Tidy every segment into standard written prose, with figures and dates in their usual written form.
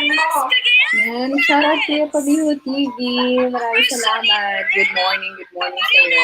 Yan, shoutout kayo Pabiho TV. Maraming salamat. Good morning sa'yo.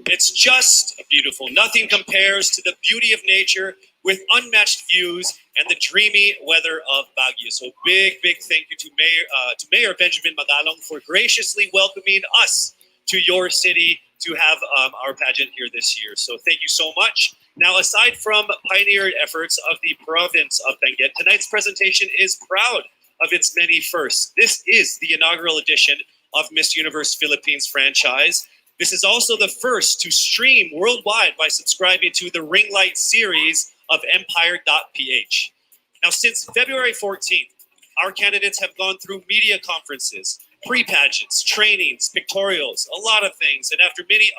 It's just beautiful. Nothing compares to the beauty of nature with unmatched views and the dreamy weather of Baguio. So big thank you to Mayor Benjamin Magalong for graciously welcoming us to your city to have our pageant here this year. So thank you so much. Now, aside from pioneered efforts of the province of Benguet, tonight's presentation is proud of its many firsts. This is the inaugural edition of Miss Universe Philippines franchise. This is also the first to stream worldwide by subscribing to the Ring Light series of EMpire.PH. Now, since February 14th, our candidates have gone through media conferences, pre-pageants, trainings, pictorials, a lot of things. And after many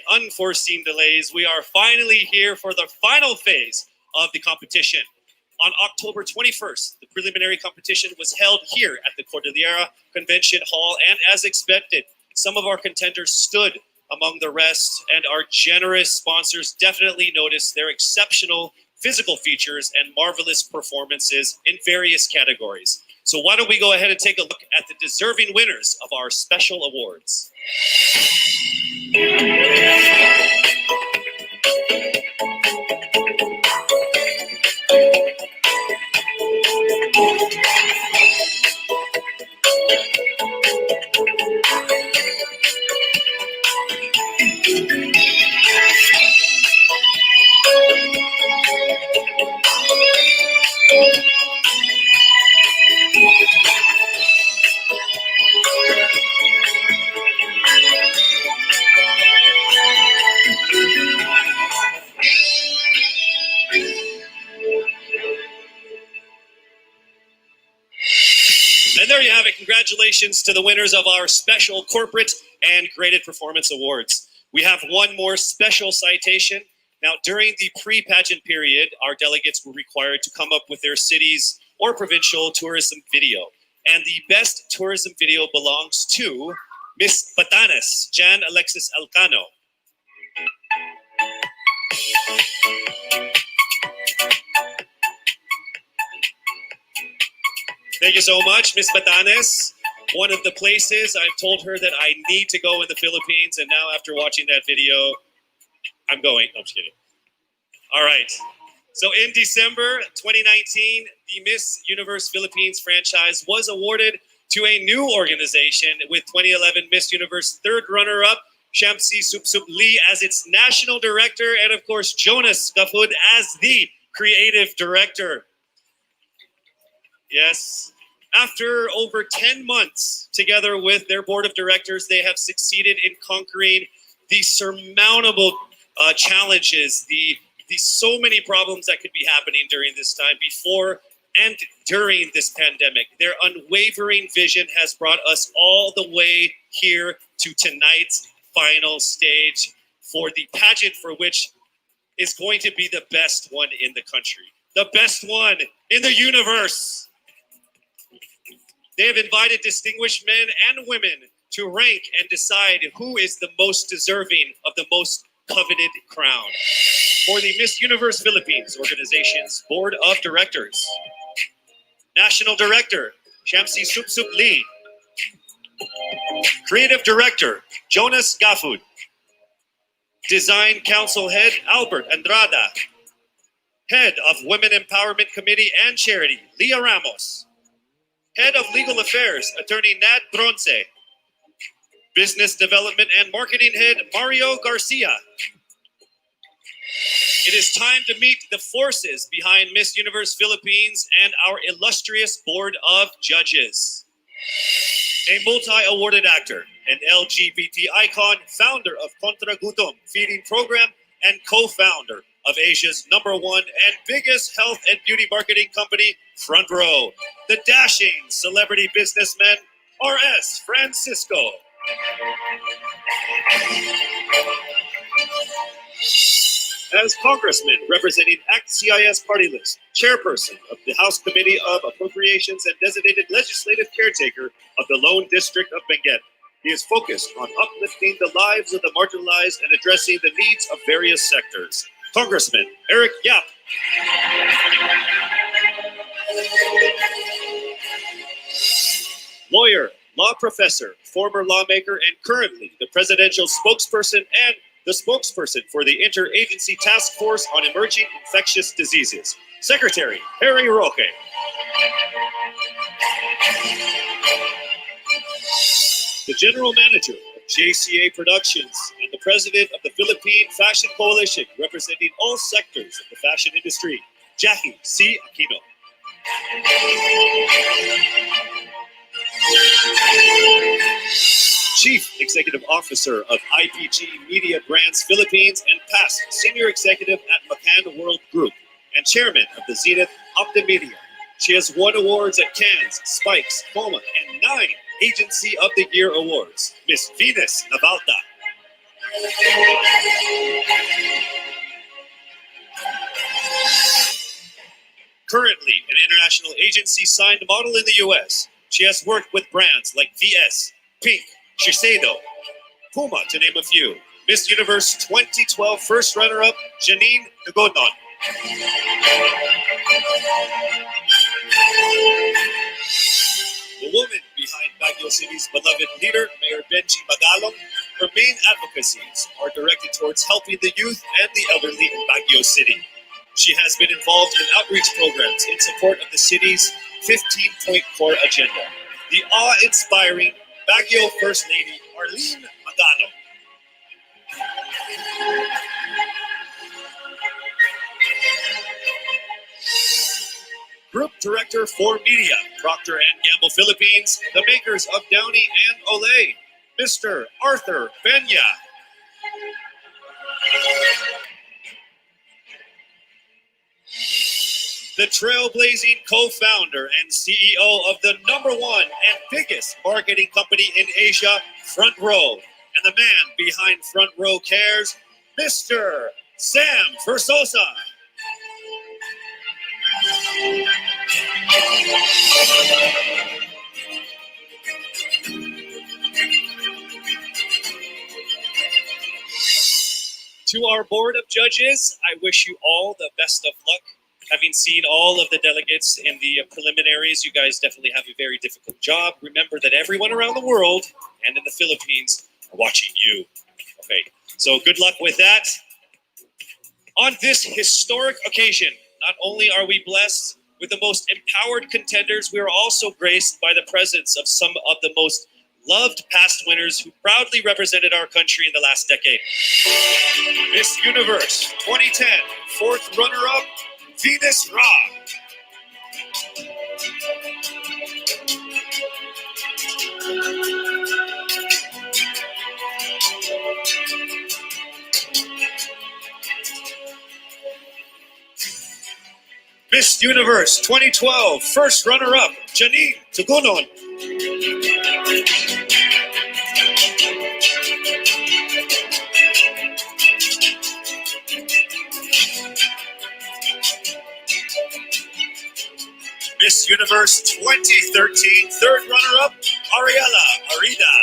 unforeseen delays, we are finally here for the final phase of the competition. On October 21st, the preliminary competition was held here at the Cordillera Convention Hall, and as expected, some of our contenders stood among the rest, and our generous sponsors definitely noticed their exceptional physical features and marvelous performances in various categories. So why don't we go ahead and take a look at the deserving winners of our special awards. And there you have it. Congratulations to the winners of our special corporate and graded performance awards. We have one more special citation. Now, during the pre-pageant period, our delegates were required to come up with their city's or provincial tourism video. And the best tourism video belongs to Miss Batanes, Jan Alexis Alcano. Thank you so much, Miss Batanes. One of the places I've told her that I need to go in the Philippines, and now after watching that video, I'm going. No, I'm just kidding. All right. So in December 2019, the Miss Universe Philippines franchise was awarded to a new organization with 2011 Miss Universe third runner-up, Shamsi Supsup Lee as its national director, and of course, Jonas Gafud as the creative director. Yes. After over 10 months together with their board of directors, they have succeeded in conquering the surmountable challenges, the so many problems that could be happening during this time before and during this pandemic. Their unwavering vision has brought us all the way here to tonight's final stage for the pageant, for which is going to be the best one in the country, the best one in the universe. They have invited distinguished men and women to rank and decide who is the most deserving of the most coveted crown for the Miss Universe Philippines organization's board of directors. National Director, Shamsi Supsup Lee. Creative Director, Jonas Gafud. Design Council Head, Albert Andrada. Head of Women Empowerment Committee and Charity, Leah Ramos. Head of Legal Affairs, Attorney Nad Bronce. Business Development and Marketing Head, Mario Garcia. It is time to meet the forces behind Miss Universe Philippines and our illustrious board of judges. A multi-awarded actor, an LGBT icon, founder of Kontra Gutom feeding program, and co-founder of Asia's #1 and biggest health and beauty marketing company, Front Row, the dashing celebrity businessman, R.S. Francisco. As Congressman representing ACT CIS Party List, Chairperson of the House Committee of Appropriations and designated legislative caretaker of the Lone District of Benguet, he is focused on uplifting the lives of the marginalized and addressing the needs of various sectors. Congressman Eric Yap. Lawyer, law professor, former lawmaker, and currently the presidential spokesperson and the spokesperson for the Interagency Task Force on Emerging Infectious Diseases, Secretary Harry Roque. The General Manager of JCA Productions and the President of the Philippine Fashion Coalition, representing all sectors of the fashion industry, Jackie C. Aquino. Chief Executive Officer of IPG Media Brands Philippines and past Senior Executive at McCann World Group and Chairman of the Zenith Optimedia. She has won awards at Cannes, Spikes, FOMA, and 9 Agency of the Year awards. Miss Venus Navalta. Currently an international agency signed model in the US, she has worked with brands like VS, Pink, Shiseido, Puma, to name a few. Miss Universe 2012 first runner-up, Janine Tugodon. The woman behind Baguio City's beloved leader, Mayor Benji Magalong, her main advocacies are directed towards helping the youth and the elderly in Baguio City. She has been involved in outreach programs in support of the city's 15-point core agenda. The awe-inspiring Baguio First Lady, Arlene Magano. Group Director for Media, Procter & Gamble Philippines, the makers of Downy and Olay, Mr. Arthur Benya. The trailblazing co-founder and CEO of the #1 and biggest marketing company in Asia, Front Row, and the man behind Front Row Cares, Mr. Sam Versosa. To our board of judges, I wish you all the best of luck. Having seen all of the delegates in the preliminaries, you guys definitely have a very difficult job. Remember that everyone around the world and in the Philippines are watching you. Okay, so good luck with that. On this historic occasion, not only are we blessed with the most empowered contenders, we are also graced by the presence of some of the most loved past winners who proudly represented our country in the last decade. Miss Universe 2010, fourth runner-up, Venus Ra. Miss Universe 2012 first runner-up, Janine Tugunon. Miss Universe 2013 third runner-up, Ariela Arida.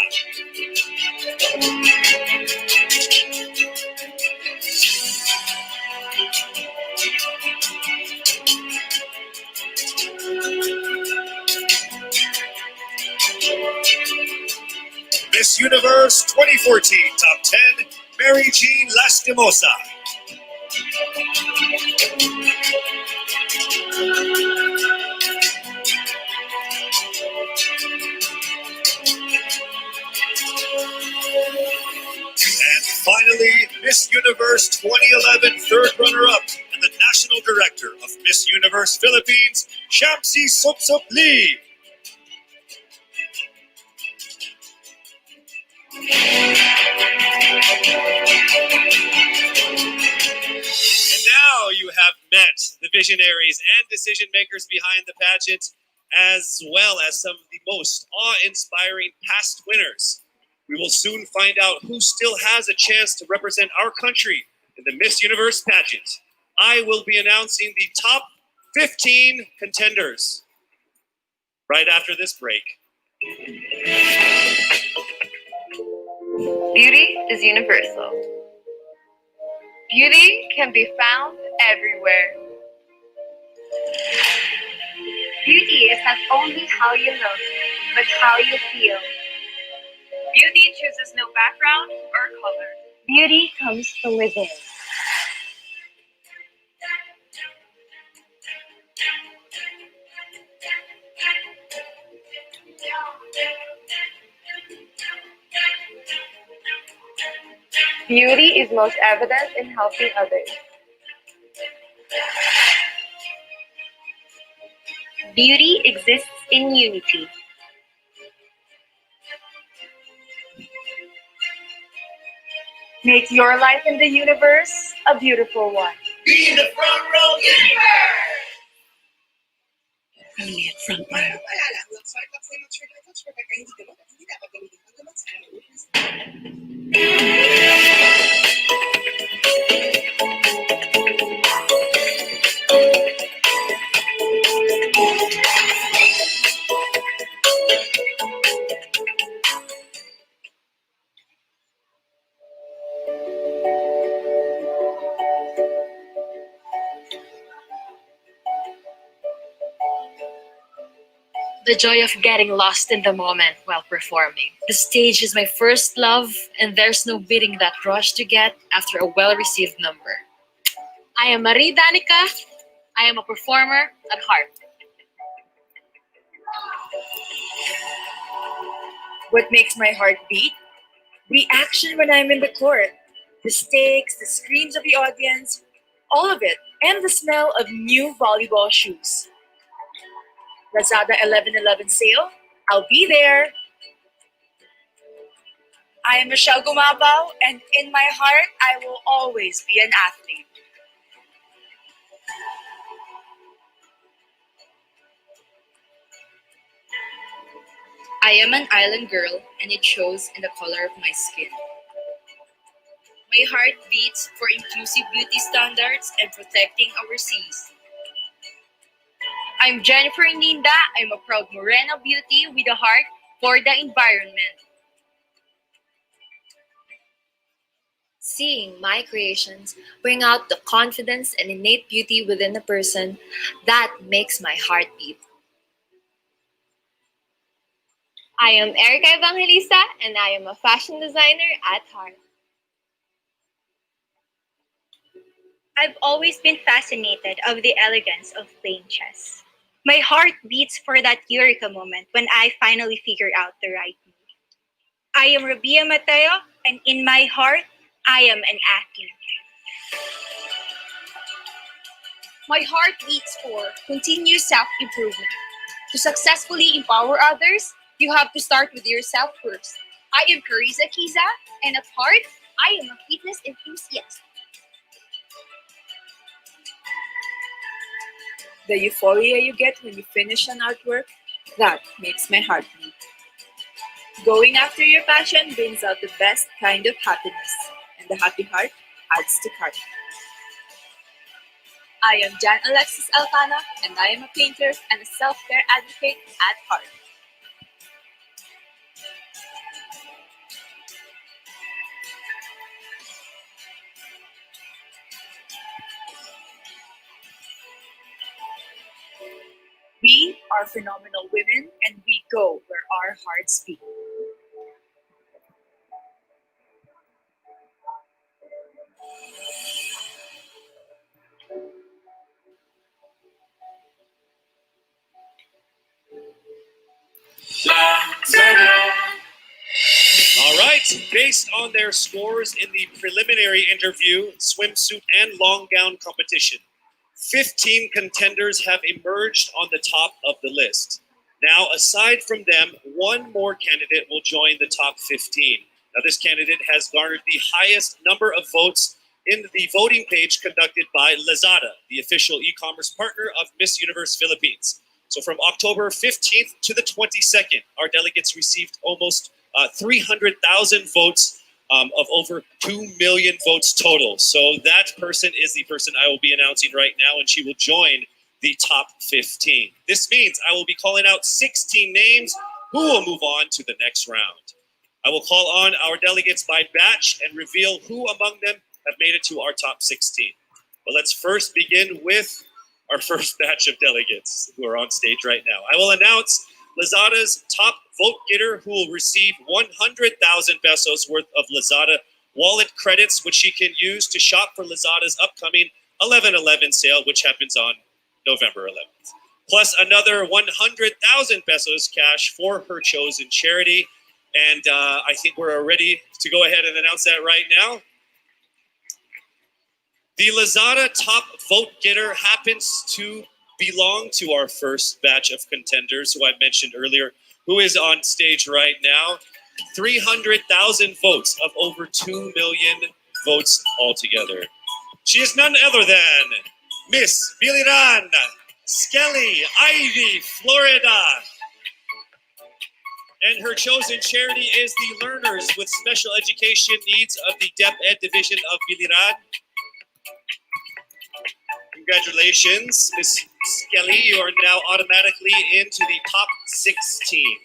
Miss Universe 2014 top 10, Mary Jean Lastimosa. And finally, Miss Universe 2011 third runner-up and the National Director of Miss Universe Philippines, Shamsi Supsup Lee. And now you have met the visionaries and decision makers behind the pageant, as well as some of the most awe-inspiring past winners. We will soon find out who still has a chance to represent our country in the Miss Universe pageant. I will be announcing the top 15 contenders right after this break. Beauty is universal. Beauty can be found everywhere. Beauty is not only how you look, but how you feel. Beauty chooses no background or color. Beauty comes from within. Beauty is most evident in helping others. Beauty exists in unity. Make your life in the universe a beautiful one. Be in the front row, universe! Only at front row. The joy of getting lost in the moment while performing. The stage is my first love, and there's no beating that rush to get after a well-received number. I am Marie Danica. I am a performer at heart. What makes my heart beat? Reaction when I'm in the court. The stakes, the screams of the audience, all of it, and the smell of new volleyball shoes. Lazada 11/11 sale, I'll be there. I am Michelle Gumabao, and in my heart, I will always be an athlete. I am an island girl, and it shows in the color of my skin. My heart beats for inclusive beauty standards and protecting our seas. I'm Jennifer Ninda. I'm a proud Morena beauty with a heart for the environment. Seeing my creations bring out the confidence and innate beauty within a person, that makes my heart beat. I am Erica Evangelista, and I am a fashion designer at heart. I've always been fascinated of the elegance of plain chess. My heart beats for that eureka moment when I finally figure out the right move. I am Rabiya Mateo, and in my heart, I am an athlete. My heart beats for continuous self-improvement. To successfully empower others, you have to start with yourself first. I am Carissa Kiza, and at heart, I am a fitness enthusiast. The euphoria you get when you finish an artwork, that makes my heart beat. Going after your passion brings out the best kind of happiness, and the happy heart adds to cart. I am Jan Alexis Alcana, and I am a painter and a self-care advocate at heart. We are phenomenal women, and we go where our hearts beat. All right, based on their scores in the preliminary interview, swimsuit, and long gown competition, 15 contenders have emerged on the top of the list. Now, aside from them, one more candidate will join the top 15. Now, this candidate has garnered the highest number of votes in the voting page conducted by Lazada, the official e-commerce partner of Miss Universe Philippines. So from October 15th to the 22nd, our delegates received almost 300,000 votes of over 2 million votes total. So that person is the person I will be announcing right now, and she will join the top 15. This means I will be calling out 16 names who will move on to the next round. I will call on our delegates by batch and reveal who among them have made it to our top 16. But let's first begin with our first batch of delegates who are on stage right now. I will announce Lazada's top vote getter who will receive 100,000 pesos worth of Lazada wallet credits, which she can use to shop for Lazada's upcoming 11/11 sale, which happens on November 11th. Plus another 100,000 pesos cash for her chosen charity. And I think we're ready to go ahead and announce that right now. The Lazada top vote getter happens to belong to our first batch of contenders who I mentioned earlier, who is on stage right now. 300,000 votes of over 2 million votes altogether. She is none other than Miss Biliran Skelly Ivy, Florida. And her chosen charity is the Learners with Special Education Needs of the DepEd Division of Biliran. Congratulations, Miss Skelly. You are now automatically into the top 16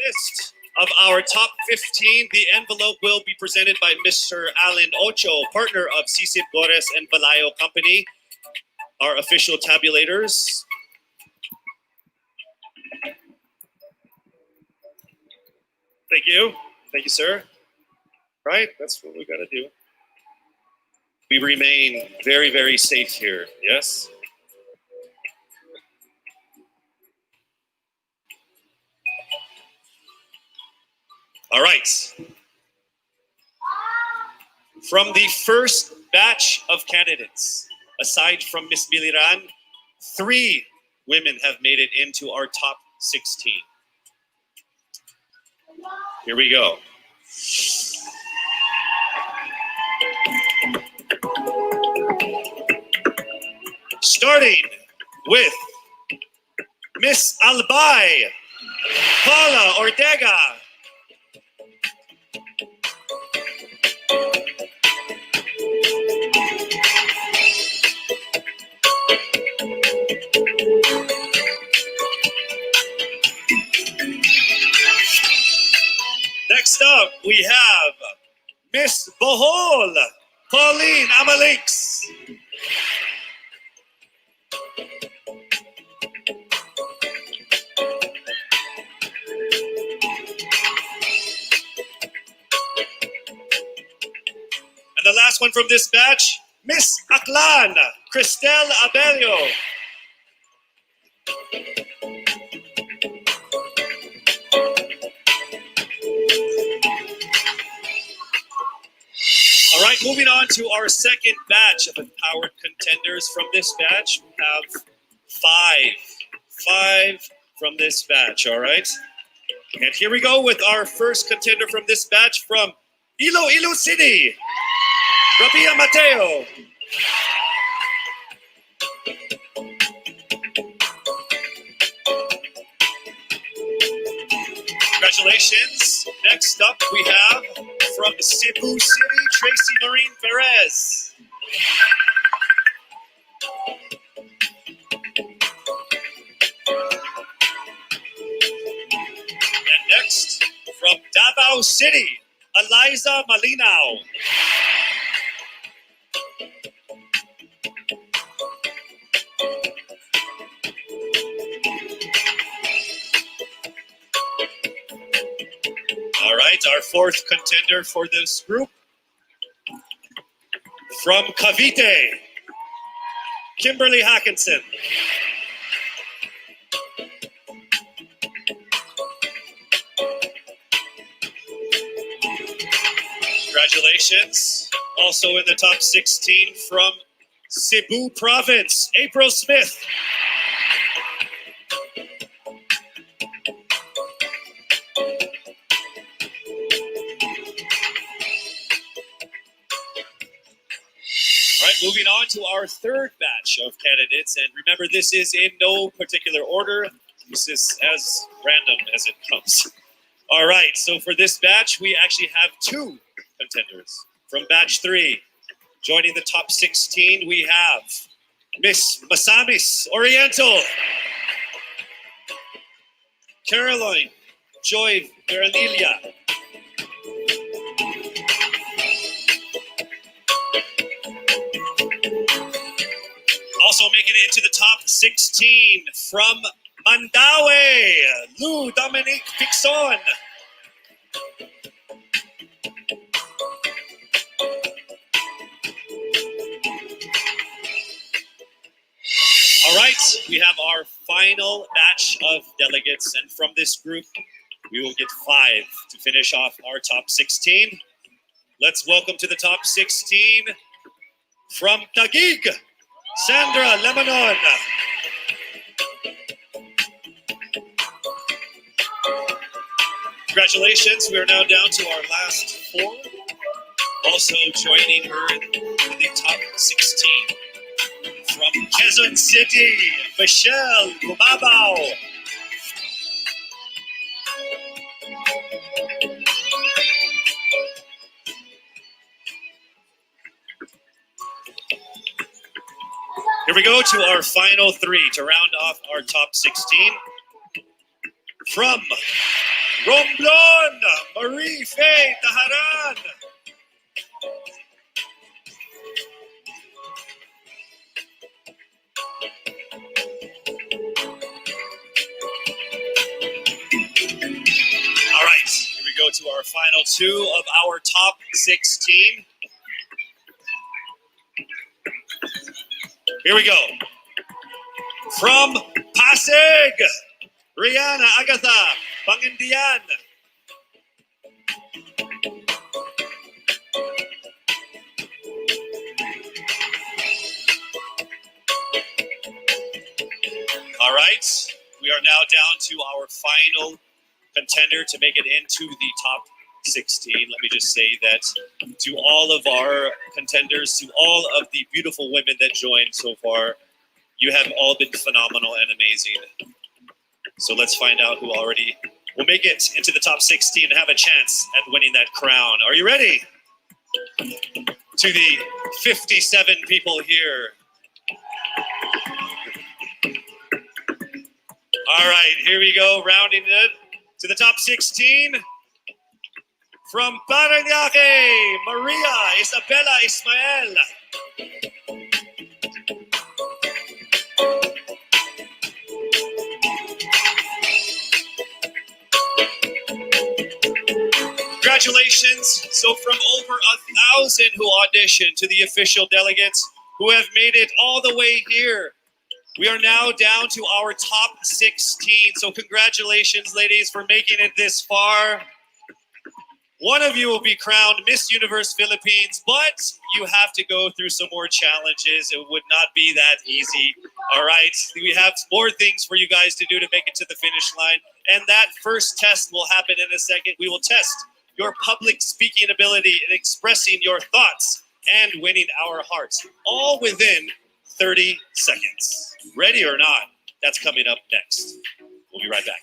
list. Of our top 15, the envelope will be presented by Mr. Alan Ocho, partner of Sisip Gores and Valayo Company, our official tabulators. Thank you. Thank you, sir. Right? That's what we got to do. We remain very, very safe here. Yes? All right. From the first batch of candidates, aside from Miss Biliran, 3 women have made it into our top 16. Here we go. Starting with Miss Albay Paula Ortega. Next up, we have Miss Bohol Pauline Amalix. And the last one from this batch, Miss Aklan Cristel Abelio. All right, moving on to our second batch of empowered contenders. From this batch, we have five from this batch, all right? And here we go with our first contender from this batch from Iloilo City, Rabiya Mateo. Congratulations. Next up, we have from Cebu City, Tracy Marine Perez. And next, from Davao City, Eliza Malinaw. All right, our fourth contender for this group, from Cavite, Kimberly Hackinson. Congratulations. Also in the top 16 from Cebu Province, April Smith. All right, moving on to our third batch of candidates. And remember, this is in no particular order. This is as random as it comes. All right, so for this batch, we actually have two contenders. From batch 3, joining the top 16, we have Miss Masamis Oriental, Caroline Joy Veranilla, also making it into the top 16 from Mandaue, Lou Dominique Pixon. All right, we have our final batch of delegates, and from this group, we will get 5 to finish off our top 16. Let's welcome to the top 16 from Taguig, Sandra Lebanon. Congratulations, we are now down to our last 4. Also joining her in the top 16. From Quezon City, Michelle Gumabao. Here we go to our final 3 to round off our top 16. From Romblon, Marie Faye Taharan. All right, here we go to our final 2 of our top 16. Here we go. From Pasig, Rihanna Agatha Pangindian. All right, we are now down to our final contender to make it into the top 16. Let me just say that to all of our contenders, to all of the beautiful women that joined so far, you have all been phenomenal and amazing. So let's find out who already will make it into the top 16 and have a chance at winning that crown. Are you ready? To the 57 people here. All right, here we go, rounding it to the top 16. From Parañaque, Maria Isabella Ismael. Congratulations. So from over 1,000 who auditioned to the official delegates who have made it all the way here, we are now down to our top 16. So congratulations, ladies, for making it this far. One of you will be crowned Miss Universe Philippines, but you have to go through some more challenges. It would not be that easy. All right, we have more things for you guys to do to make it to the finish line. And that first test will happen in a second. We will test your public speaking ability and expressing your thoughts and winning our hearts, all within 30 seconds. Ready or not, that's coming up next. We'll be right back.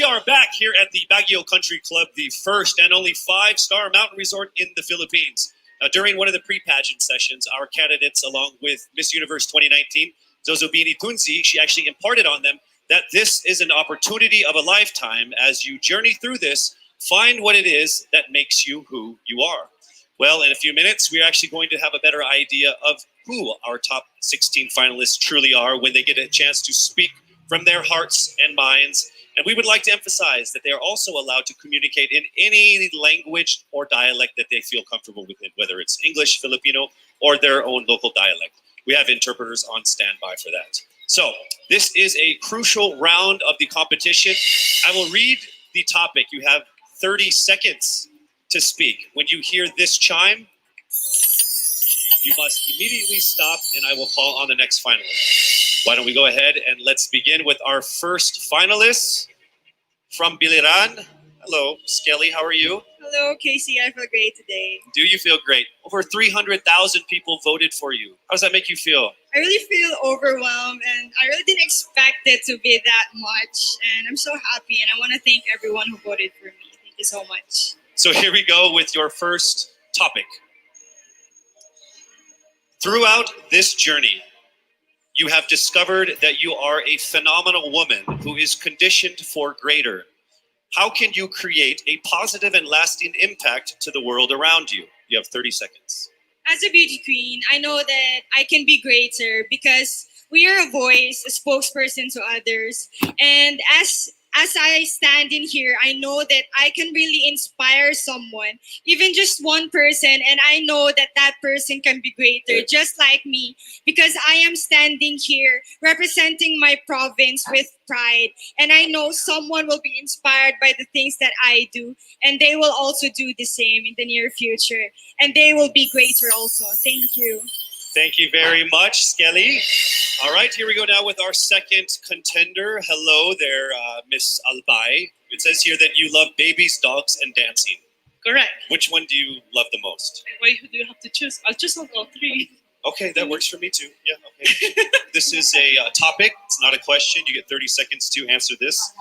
are back here at the Baguio Country Club, the first and only 5-star mountain resort in the Philippines. Now, during one of the pre-pageant sessions, our candidates, along with Miss Universe 2019, Zozobini Tunzi, she actually imparted on them that this is an opportunity of a lifetime. As you journey through this, find what it is that makes you who you are. Well, in a few minutes, we're actually going to have a better idea of who our top 16 finalists truly are when they get a chance to speak from their hearts and minds. And we would like to emphasize that they are also allowed to communicate in any language or dialect that they feel comfortable within, whether it's English, Filipino, or their own local dialect. We have interpreters on standby for that. So this is a crucial round of the competition. I will read the topic. You have 30 seconds to speak. When you hear this chime, you must immediately stop and I will call on the next finalist. Why don't we go ahead and let's begin with our first finalist from Biliran. Hello, Skelly, how are you? Hello, Casey. I feel great today. Do you feel great? Over 300,000 people voted for you. How does that make you feel? I really feel overwhelmed and I really didn't expect it to be that much. And I'm so happy and I want to thank everyone who voted for me. Thank you so much. So here we go with your first topic. Throughout this journey, you have discovered that you are a phenomenal woman who is conditioned for greater. How can you create a positive and lasting impact to the world around you? You have 30 seconds. As a beauty queen, I know that I can be greater because we are a voice, a spokesperson to others. And as I stand in here, I know that I can really inspire someone, even just one person, and I know that that person can be greater, just like me, because I am standing here representing my province with pride, and I know someone will be inspired by the things that I do, and they will also do the same in the near future, and they will be greater also. Thank you. Thank you very much, Skelly. All right, here we go now with our second contender. Hello there, Miss Albay. It says here that you love babies, dogs, and dancing. Correct. Which one do you love the most? Why do you have to choose? I'll choose all three. Okay, that works for me too. Yeah, okay. This is a topic. It's not a question. You get 30 seconds to answer this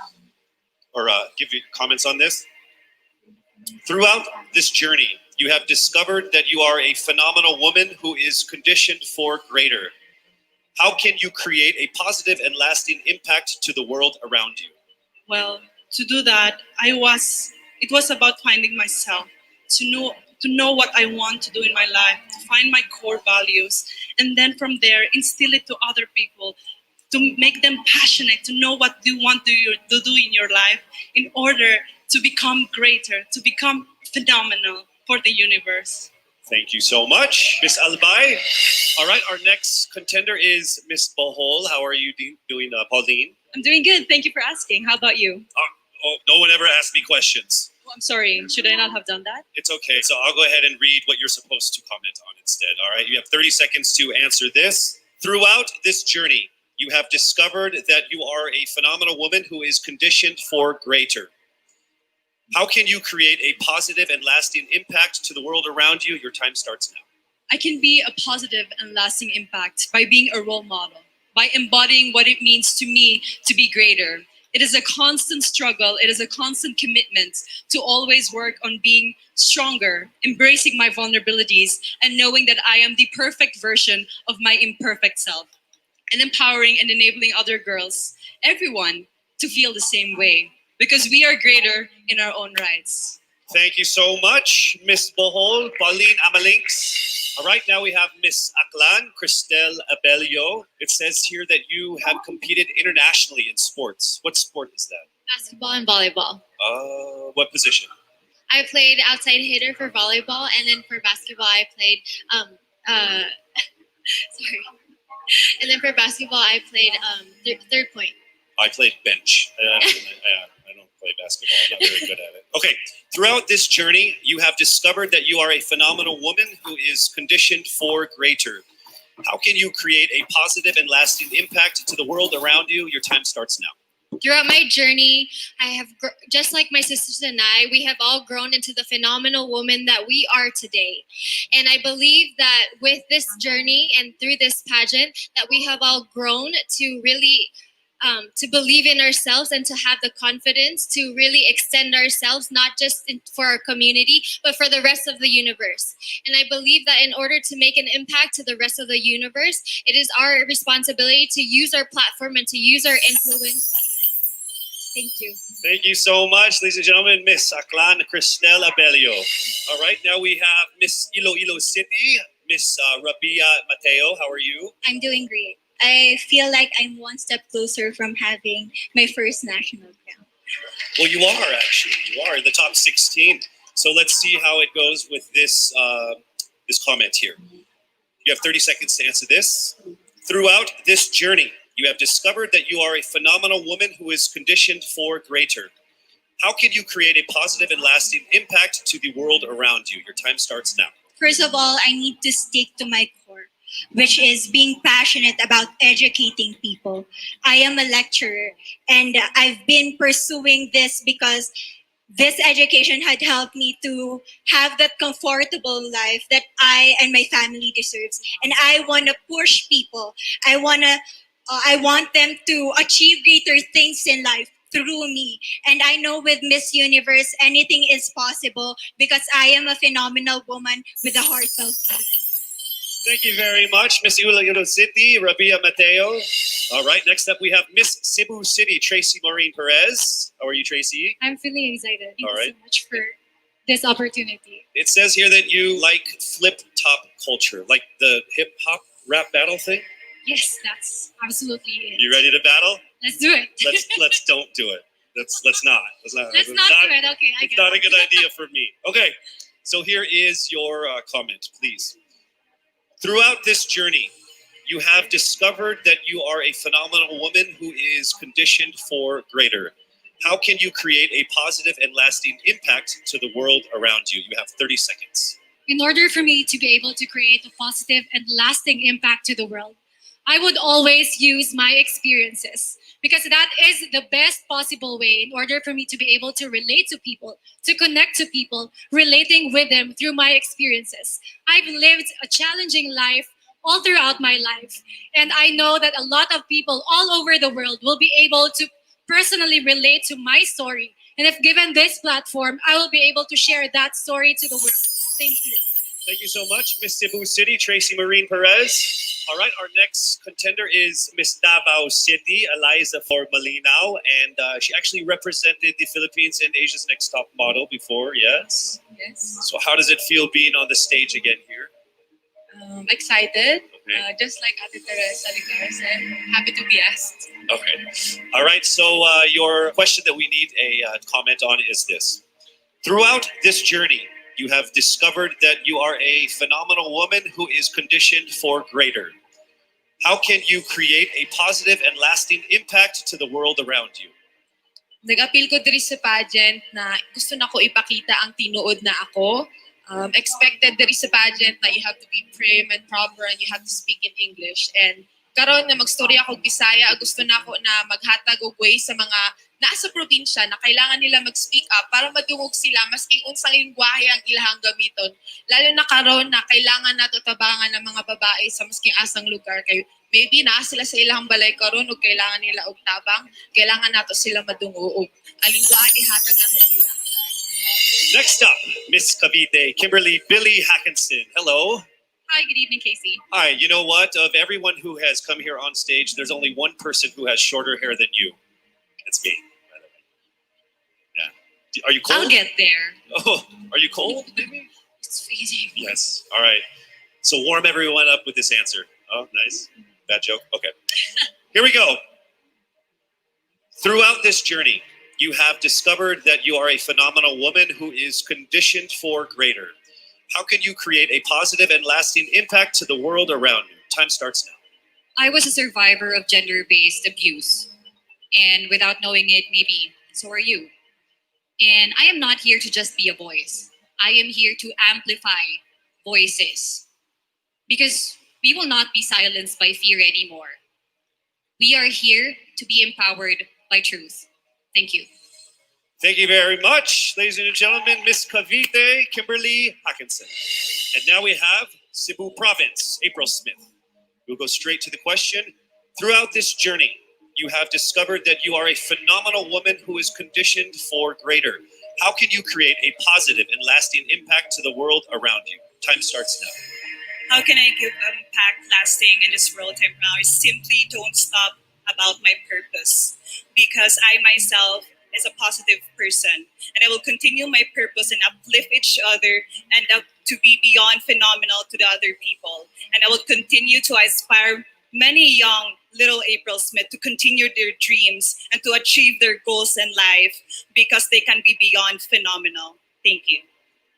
or give your comments on this. Throughout this journey, you have discovered that you are a phenomenal woman who is conditioned for greater. How can you create a positive and lasting impact to the world around you? Well, to do that, it was about finding myself, to know what I want to do in my life, to find my core values, and then from there instill it to other people, to make them passionate, to know what you want to do in your life in order to become greater, to become phenomenal for the universe. Thank you so much, Miss Albay. All right, our next contender is Miss Bohol. How are you doing, Pauline? I'm doing good. Thank you for asking. How about you? No one ever asked me questions. Oh, I'm sorry. Should I not have done that? It's okay. So I'll go ahead and read what you're supposed to comment on instead. All right, you have 30 seconds to answer this. Throughout this journey, you have discovered that you are a phenomenal woman who is conditioned for greater. How can you create a positive and lasting impact to the world around you? Your time starts now. I can be a positive and lasting impact by being a role model, by embodying what it means to me to be greater. It is a constant struggle. It is a constant commitment to always work on being stronger, embracing my vulnerabilities, and knowing that I am the perfect version of my imperfect self, and empowering and enabling other girls, everyone, to feel the same way, because we are greater in our own rights. Thank you so much, Miss Bohol, Pauline Amalinks. All right, now we have Miss Aklan, Cristel Abelio. It says here that you have competed internationally in sports. What sport is that? Basketball and volleyball. What position? I played outside hitter for volleyball, and then for basketball, I played sorry. And then for basketball, I played third point. I played bench. I don't play basketball. I'm not very good at it. Okay. Throughout this journey, you have discovered that you are a phenomenal woman who is conditioned for greater. How can you create a positive and lasting impact to the world around you? Your time starts now. Throughout my journey, I have, just like my sisters and I, we have all grown into the phenomenal woman that we are today. And I believe that with this journey and through this pageant, that we have all grown to really to believe in ourselves and to have the confidence to really extend ourselves, not just for our community, but for the rest of the universe. And I believe that in order to make an impact to the rest of the universe, it is our responsibility to use our platform and to use our influence. Thank you. Thank you so much, ladies and gentlemen, Miss Aklan Cristel Abelio. All right, now we have Miss Iloilo City, Miss Rabiya Mateo. How are you? I'm doing great. I feel like I'm one step closer from having my first national crown. Well, you are actually. You are in the top 16. So let's see how it goes with this this comment here. You have 30 seconds to answer this. Throughout this journey, you have discovered that you are a phenomenal woman who is conditioned for greater. How can you create a positive and lasting impact to the world around you? Your time starts now. First of all, I need to stick to my core, which is being passionate about educating people. I am a lecturer, and I've been pursuing this because this education had helped me to have that comfortable life that I and my family deserves. And I want to push people. I want them to achieve greater things in life through me. And I know with Miss Universe, anything is possible because I am a phenomenal woman with a heartfelt heart. Thank you very much, Miss Iloilo City, Rabiya Mateo. All right, next up we have Miss Cebu City, Tracy Maureen Perez. How are you, Tracy? I'm feeling excited. Thank All you right. so much for this opportunity. It says here that you like flip-top culture, like the hip-hop rap battle thing. Yes, that's absolutely it. You ready to battle? Let's do it. Let's don't do it. Let's not. Let's not do it. Okay, I It's get not it. a good idea for me. Okay, so here is your comment, please. Throughout this journey, you have discovered that you are a phenomenal woman who is conditioned for greater. How can you create a positive and lasting impact to the world around you? You have 30 seconds. In order for me to be able to create a positive and lasting impact to the world, I would always use my experiences because that is the best possible way in order for me to be able to relate to people, to connect to people, relating with them through my experiences. I've lived a challenging life all throughout my life, and I know that a lot of people all over the world will be able to personally relate to my story. And if given this platform, I will be able to share that story to the world. Thank you. Thank you so much, Miss Cebu City, Tracy Maureen Perez. All right, our next contender is Miss Davao City, Eliza for Malinaw, and she actually represented the Philippines in Asia's Next Top Model before, yes? Yes. So how does it feel being on the stage again here? Excited. Okay. Just like Ate Teresa Ligar said, happy to be asked. Okay. All right, so your question that we need a comment on is this. Throughout this journey, you have discovered that you are a phenomenal woman who is conditioned for greater. How can you create a positive and lasting impact to the world around you? Nag-appeal ko diri sa pageant na gusto na ko ipakita ang tinuod na ako. Expected diri sa pageant na you have to be prim and proper and you have to speak in English. And karon na magstorya ako Bisaya, gusto na ko na maghatag og way sa mga nasa probinsya na kailangan nila mag-speak up para madungog sila maski unsang lingwahe ang ilahang gamiton. Lalo na karon na kailangan nato tabangan ng mga babae sa masking asang lugar kay maybe naa sila sa ilahang balay karon ug kailangan nila og tabang, kailangan nato sila madungo og ang lingwahe hatag nato sila. Next up, Miss Cavite, Kimberly Billy Hackinson. Hello. Hi, good evening, Casey. Hi, you know what? Of everyone who has come here on stage, there's only one person who has shorter hair than you. It's me, by the way. Yeah. Are you cold? I'll get there. Oh, are you cold? It's freezing. Yes. All right. So warm everyone up with this answer. Oh, nice. Bad joke. Okay. Here we go. Throughout this journey, you have discovered that you are a phenomenal woman who is conditioned for greater. How can you create a positive and lasting impact to the world around you? Time starts now. I was a survivor of gender-based abuse. And without knowing it, maybe so are you. And I am not here to just be a voice. I am here to amplify voices. Because we will not be silenced by fear anymore. We are here to be empowered by truth. Thank you. Thank you very much, ladies and gentlemen, Miss Cavite, Kimberly Hackinson. And now we have Cebu Province, April Smith. We'll go straight to the question. Throughout this journey, you have discovered that you are a phenomenal woman who is conditioned for greater. How can you create a positive and lasting impact to the world around you? Time starts now. How can I give impact lasting in this world right now? I simply don't stop about my purpose, because I myself is a positive person, and I will continue my purpose and uplift each other, and to be beyond phenomenal to the other people. And I will continue to inspire many young little April Smith to continue their dreams and to achieve their goals in life, because they can be beyond phenomenal. Thank you.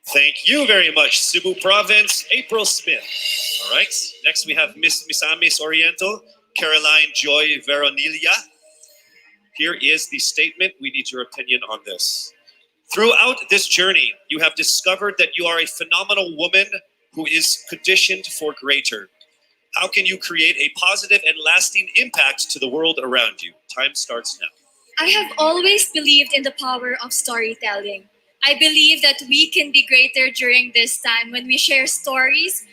Thank you very much, Cebu Province, April Smith. All right, next we have Miss Misamis Oriental, Caroline Joy Veronilla. Here is the statement. We need your opinion on this. Throughout this journey, you have discovered that you are a phenomenal woman who is conditioned for greater. How can you create a positive and lasting impact to the world around you? Time starts now. I have always believed in the power of storytelling. I believe that we can be greater during this time when we share stories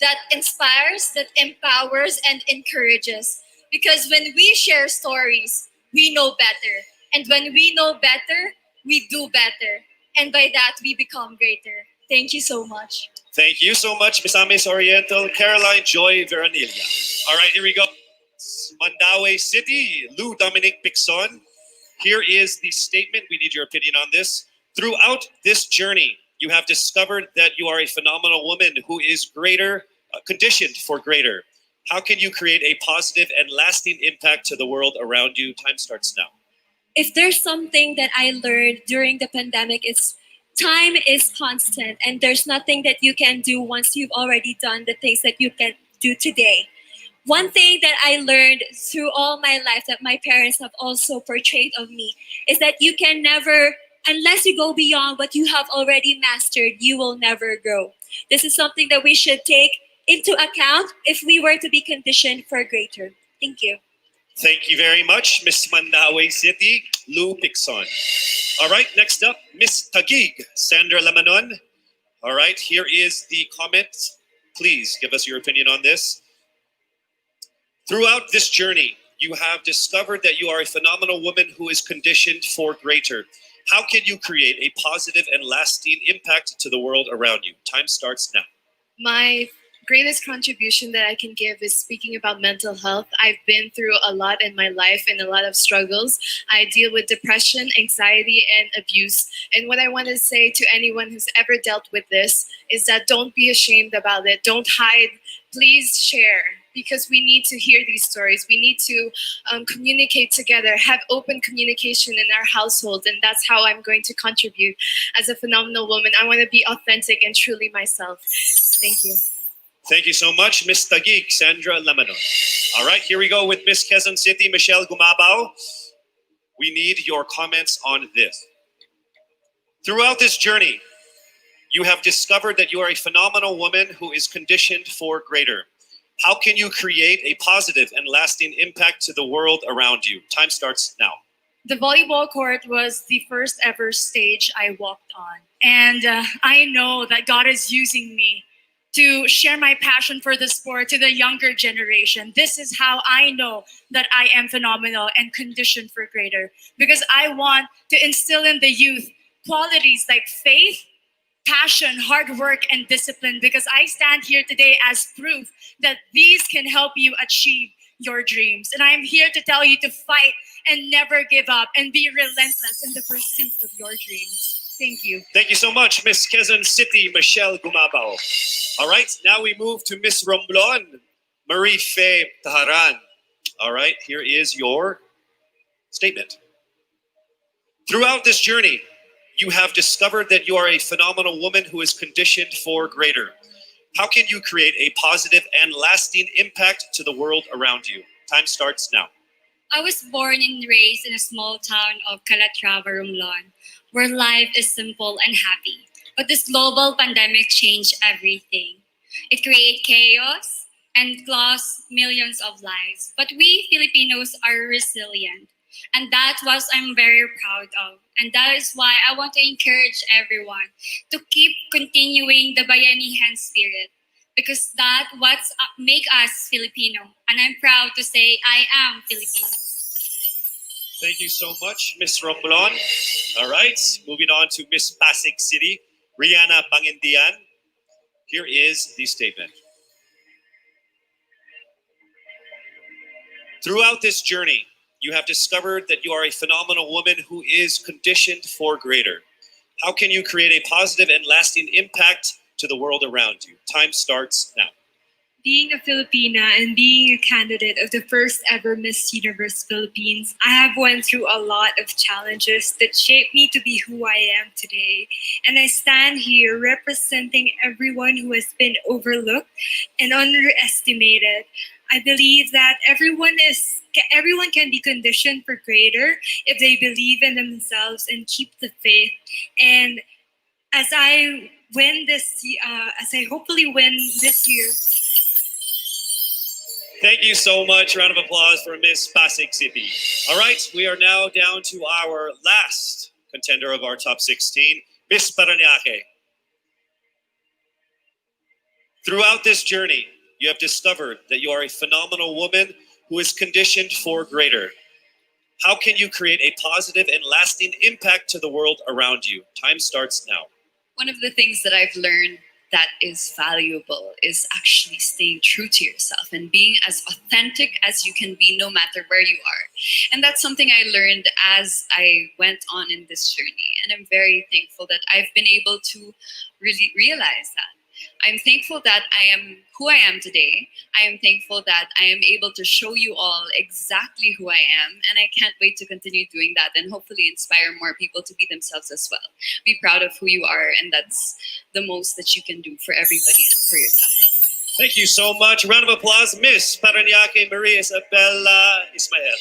that inspires, that empowers, and encourages. Because when we share stories, we know better. And when we know better, we do better. And by that, we become greater. Thank you so much. Thank you so much, Misamis Oriental, Caroline Joy Veronilla. All right, here we go. Mandaue City, Lou Dominic Pixon. Here is the statement. We need your opinion on this. Throughout this journey, you have discovered that you are a phenomenal woman who is greater, conditioned for greater. How can you create a positive and lasting impact to the world around you? Time starts now. If there's something that I learned during the pandemic, it's time is constant and there's nothing that you can do once you've already done the things that you can do today. One thing that I learned through all my life that my parents have also portrayed of me is that you can never, unless you go beyond what you have already mastered, you will never grow. This is something that we should take into account if we were to be conditioned for greater. Thank you. Thank you very much, Miss Mandaue City, Lou Pixon. All right, next up, Miss Taguig, Sandra Lamanon. All right, here is the comment. Please give us your opinion on this. Throughout this journey, you have discovered that you are a phenomenal woman who is conditioned for greater. How can you create a positive and lasting impact to the world around you? Time starts now. My greatest contribution that I can give is speaking about mental health. I've been through a lot in my life and a lot of struggles. I deal with depression, anxiety, and abuse. And what I want to say to anyone who's ever dealt with this is that don't be ashamed about it. Don't hide. Please share, because we need to hear these stories. We need to communicate together, have open communication in our household, and that's how I'm going to contribute as a phenomenal woman. I want to be authentic and truly myself. Thank you. Thank you so much, Miss Taguig, Sandra Lamanon. All right, here we go with Miss Quezon City, Michelle Gumabao. We need your comments on this. Throughout this journey, you have discovered that you are a phenomenal woman who is conditioned for greater. How can you create a positive and lasting impact to the world around you? Time starts now. The volleyball court was the first ever stage I walked on. And I know that God is using me to share my passion for the sport to the younger generation. This is how I know that I am phenomenal and conditioned for greater. Because I want to instill in the youth qualities like faith, passion, hard work, and discipline, because I stand here today as proof that these can help you achieve your dreams. And I'm here to tell you to fight and never give up and be relentless in the pursuit of your dreams. Thank you. Thank you so much, Miss Quezon City, Michelle Gumabao. All right, now we move to Miss Romblon, Marie Faye Taharan. All right, here is your statement. Throughout this journey, you have discovered that you are a phenomenal woman who is conditioned for greater. How can you create a positive and lasting impact to the world around you? Time starts now. I was born and raised in a small town of Calatrava, Romblon, where life is simple and happy. But this global pandemic changed everything. It created chaos and lost millions of lives. But we Filipinos are resilient. And that's what I'm very proud of. And that is why I want to encourage everyone to keep continuing the Bayanihan spirit. Because that's what makes us Filipino. And I'm proud to say I am Filipino. Thank you so much, Miss Romblon. All right, moving on to Miss Pasig City, Rihanna Pangindian. Here is the statement. Throughout this journey, you have discovered that you are a phenomenal woman who is conditioned for greater. How can you create a positive and lasting impact to the world around you? Time starts now. Being a Filipina and being a candidate of the first ever Miss Universe Philippines, I have went through a lot of challenges that shaped me to be who I am today. And I stand here representing everyone who has been overlooked and underestimated. I believe that everyone can be conditioned for greater if they believe in themselves and keep the faith. And as I hopefully win this year. Thank you so much. Round of applause for Miss Pasig City. All right, we are now down to our last contender of our top 16, Miss Parañaque. Throughout this journey, you have discovered that you are a phenomenal woman who is conditioned for greater. How can you create a positive and lasting impact to the world around you? Time starts now. One of the things that I've learned that is valuable is actually staying true to yourself and being as authentic as you can be no matter where you are. And that's something I learned as I went on in this journey. And I'm very thankful that I've been able to really realize that. I'm thankful that I am who I am today. I am thankful that I am able to show you all exactly who I am. And I can't wait to continue doing that and hopefully inspire more people to be themselves as well. Be proud of who you are, and that's the most that you can do for everybody and for yourself. Thank you so much. Round of applause, Miss Parañaque Maria Isabella Ismael.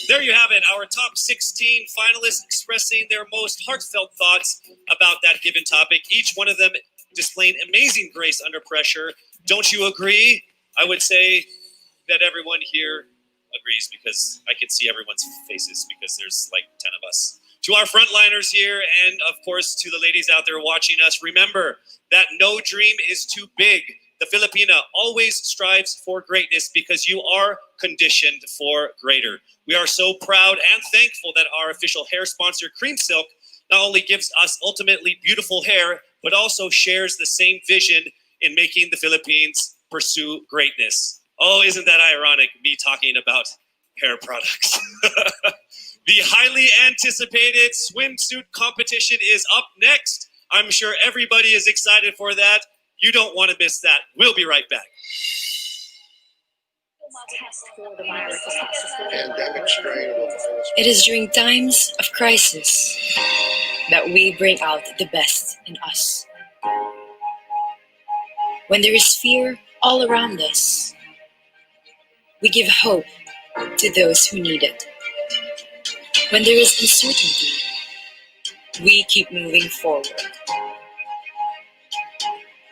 There you have it, our top 16 finalists expressing their most heartfelt thoughts about that given topic. Each one of them displaying amazing grace under pressure. Don't you agree? I would say that everyone here agrees because I can see everyone's faces because there's like 10 of us. To our frontliners here and of course to the ladies out there watching us, remember that no dream is too big. The Filipina always strives for greatness because you are conditioned for greater. We are so proud and thankful that our official hair sponsor, Cream Silk, not only gives us ultimately beautiful hair, but also shares the same vision in making the Philippines pursue greatness. Oh, isn't that ironic, me talking about hair products? The highly anticipated swimsuit competition is up next. I'm sure everybody is excited for that. You don't want to miss that. We'll be right back. It is during times of crisis that we bring out the best in us. When there is fear all around us, we give hope to those who need it. When there is uncertainty, we keep moving forward.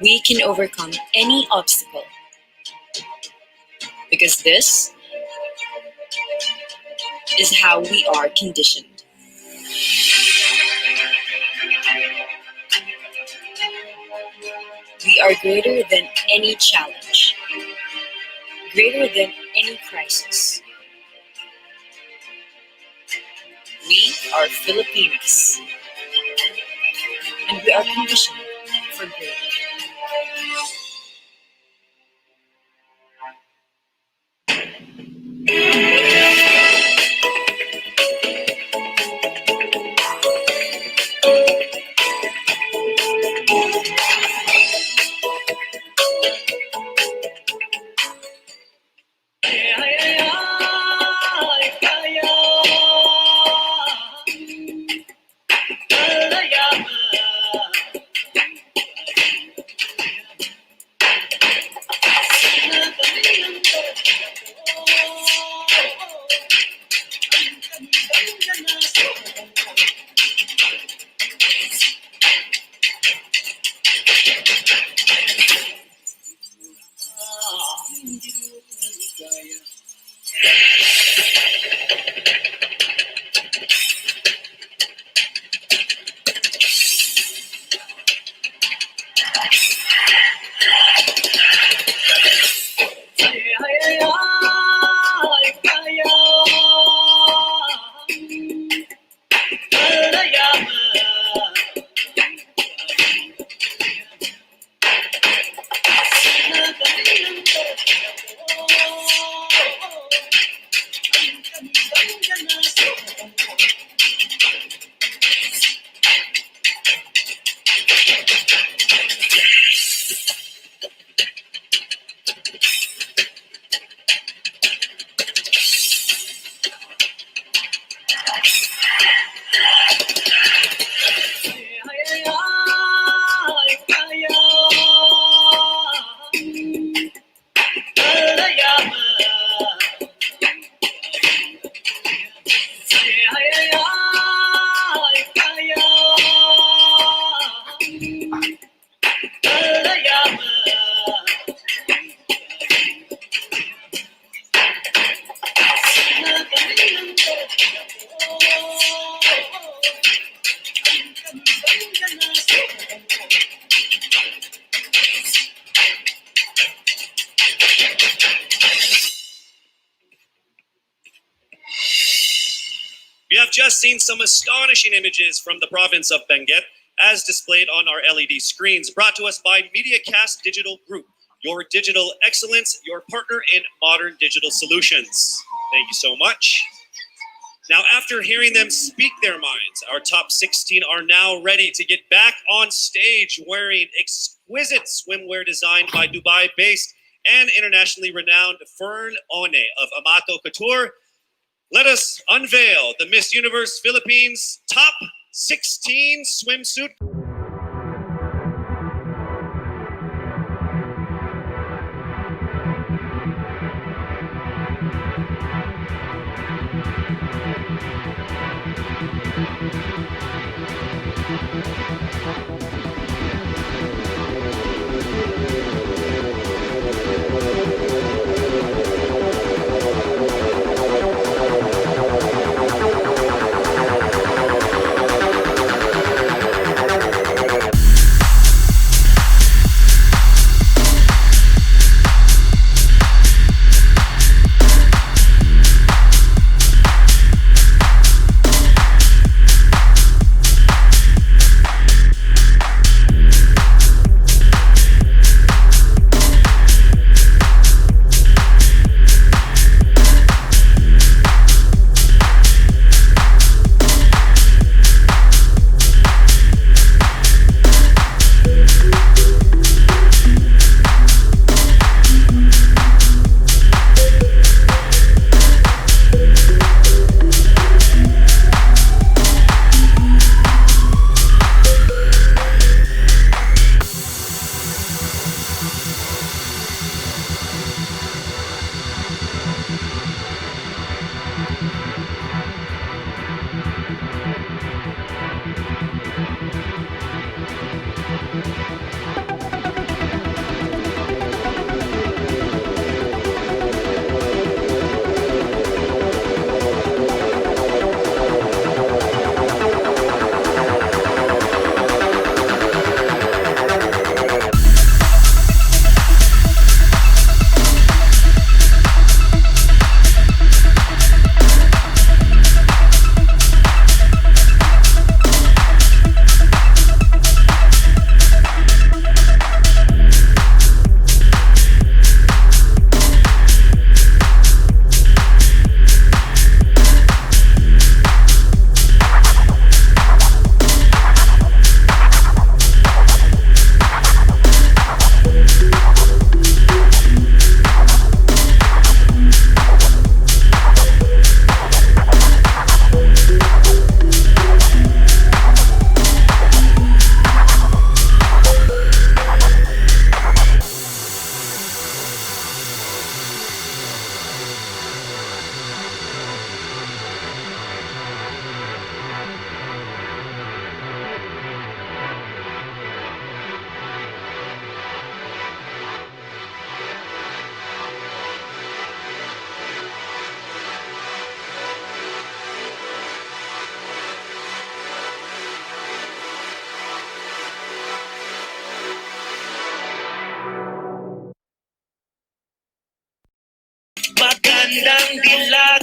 We can overcome any obstacle because this is how we are conditioned. We are greater than any challenge, greater than any crisis. We are Filipinos, and we are conditioned for greater. We have just seen some astonishing images from the province of Benguet as displayed on our LED screens, brought to us by MediaCast Digital Group, your digital excellence, your partner in modern digital solutions. Thank you so much. Now, after hearing them speak their minds, our top 16 are now ready to get back on stage wearing exquisite swimwear designed by Dubai-based and internationally renowned Fern One of Amato Couture. Let us unveil the Miss Universe Philippines top 16 swimsuit. Magandang dilag.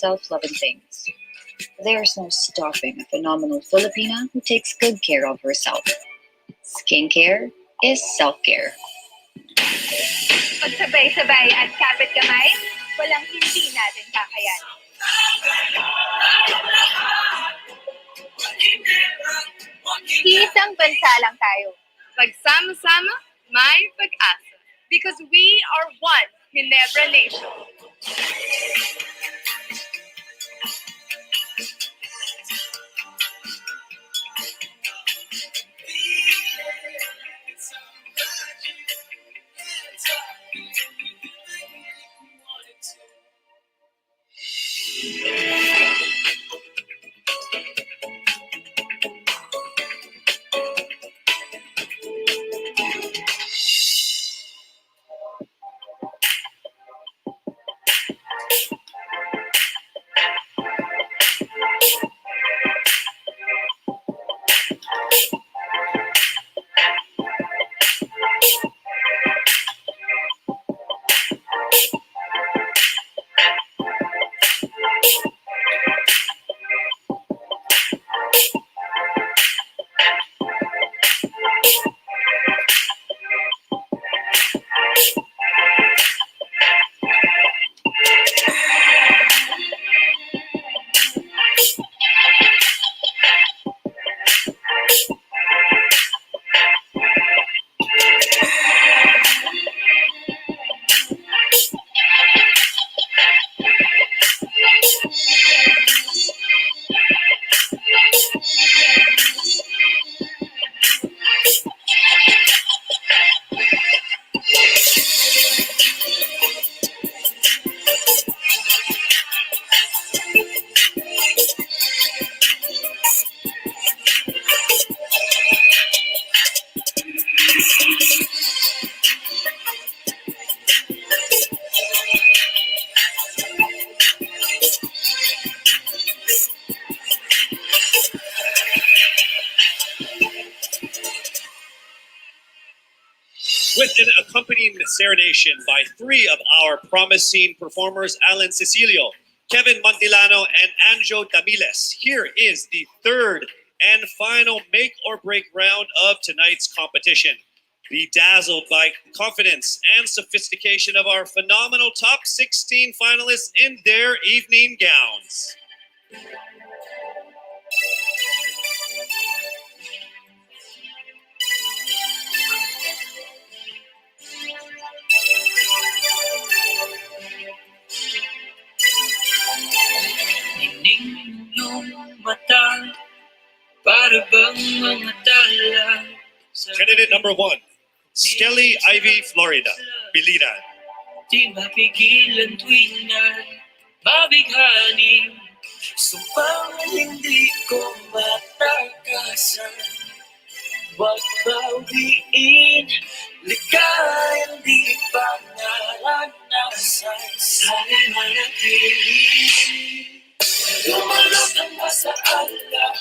self-loving things. There's no stopping a phenomenal Filipina who takes good care of herself. Skincare is self-care. Magsabay-sabay at kapit kamay, walang hindi natin kakayanin. Isang bansa lang tayo. Pagsama-sama, may pag-asa. Because we are one Ginebra Nation. With an accompanying serenation by three of our promising performers, Alan Cecilio, Kevin Montilano, and Anjo Damiles. Here is the third and final make or break round of tonight's competition. Be dazzled by confidence and sophistication of our phenomenal top 16 finalists in their evening gowns. Mata, para bang mga tala. Candidate number 1, Skelly Ivy Florida, Biliran. Di mapigilan tuwing na mabighani. Sumpang hindi ko matakasan. Huwag bawiin, ligayan di pa naranasan. Sa'yo manatili. Lumalutang ba sa alaman?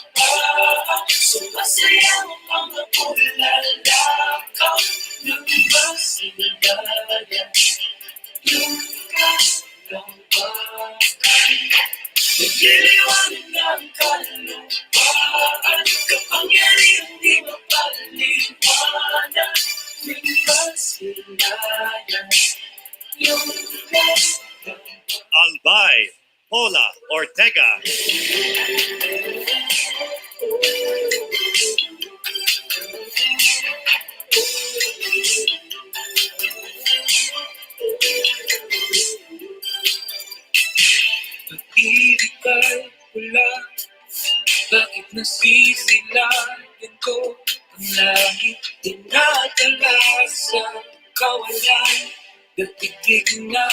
Sumasaya ang mga pulalakaw. Lumasigayan, lukas ng bakal. Nagliliwanag ng kalupaan. Kapangyarihan di mapaliwanag. Lumasigayan, lukas ng Albay Paula Ortega. Pag-ibig kay pula, bakit nasisilayan ko ang langit? Dinadala sa kawalan, datigdig na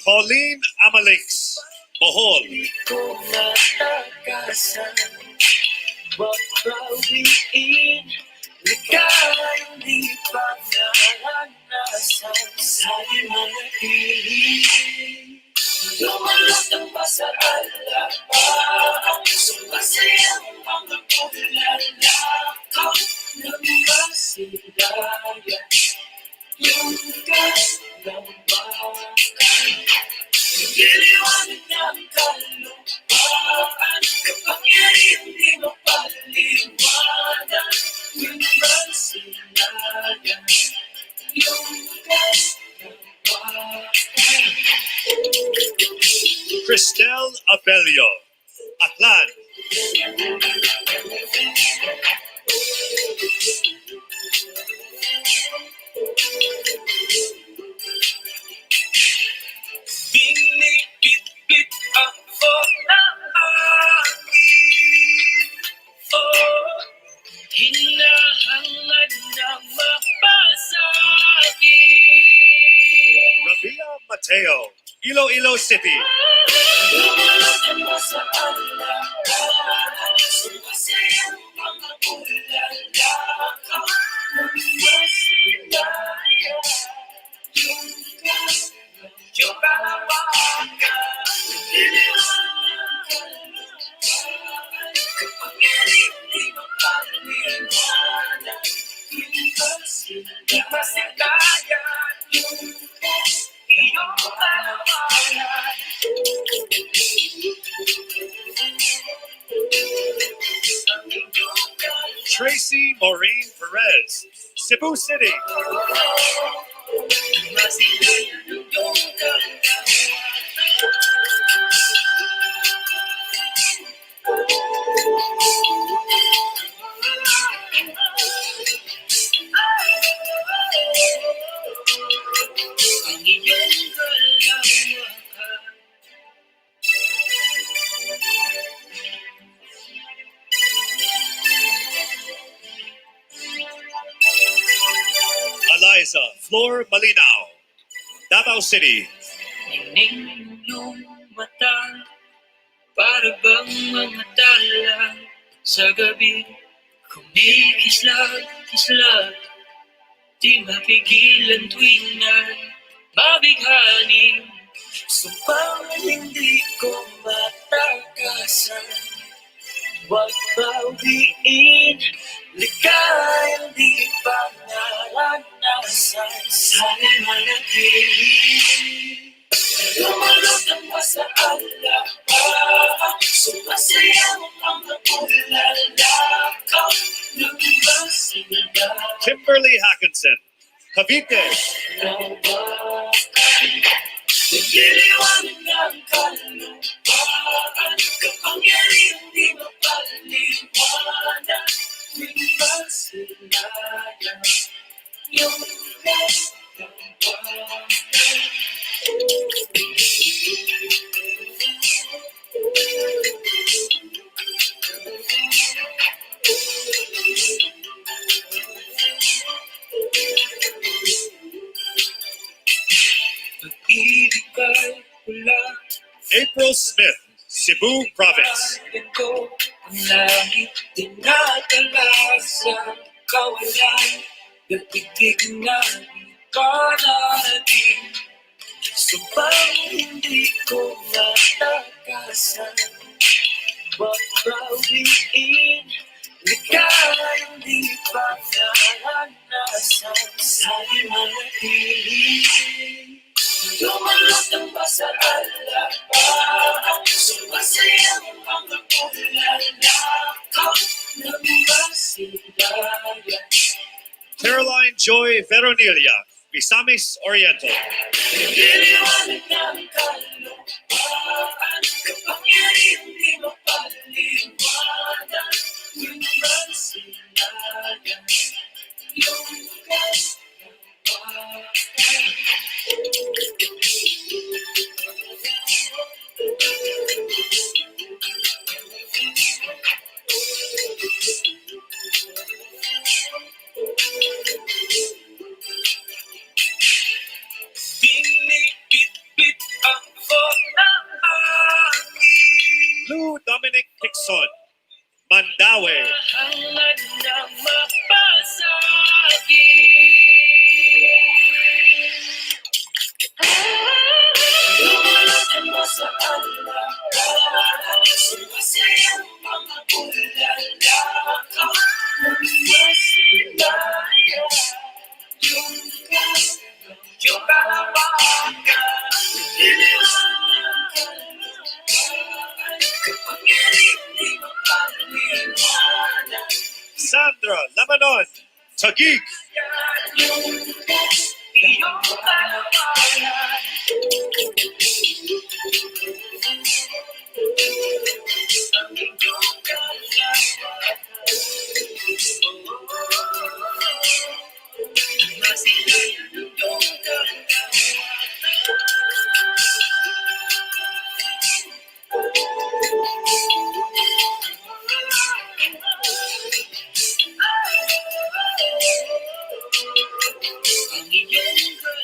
Pauline Amalix, Bohol. Kung matakasan, huwag bawiin, ligayan di pa naranasan. Sa'yo manatili, lumalutang ba sa alaman? Sumasaya ang mga pulalakaw. Lumasilayan, yung gas ng bakal. Nagliliwanag Cristel Abelio, Aklan. Binibit-bit ako ng hangin. Oh, hinahangad na mapasakit. Rabiya Mateo, Iloilo City. Lumalasan mo sa alaala, sumasayang mga ulala ka ng masilaya. Yung kalawakan, iniwanan kapag hindi mapaliwanan. Hindi masilayan yung iyong kalawakan. Tracy Maureen Perez, Cebu City. Eliza Flor Malinaw, Davao City. Tingin yung mata, para bang mga tala sa gabi. Kumikislat, di mapigilan tuwing na mabighani. Sumpang hindi ko matakasan, huwag bawiin, ligayang di pa naranasan. Sana'y manatili, lumalutang pa sa alaala, sumasayang ang mga ulala ka ng masilaya. Kimberly Hackinson, Cavite. Nagdiriwang ng kalupaan, kapangyarihan di mapaliwanan. Yung masilaya, yung kalawakan. Pag-ibig ay pula, April Smith, Cebu Province. ko ang langit dinadala sa kawalan. Nagpigig na ikarating, sumpang hindi ko matakasan, huwag bawiin, ligayang di pa naranasan. Sana'y manatili, lumalutang pa sa alaala, sumasayang mga ulala ka ng masilaya. Caroline Joy Veronilia, Misamis Oriental. Nililiwanag ng kalupaan, kapangyarihan di mapaliwanan. Yung masilaya, yung kalawakan. Binibit-bit ako ng hangin. Lou Dominic Picson, Mandaue. Hangad na mapasakit. Lumalutang mo sa alaala, sumasayang mga ulala ka ng masilaya. Yung kalawakan, iniwanan kapangyarihan di mapaliwanan. Sandra Lamanon, Taguig. Iyong kalawakan.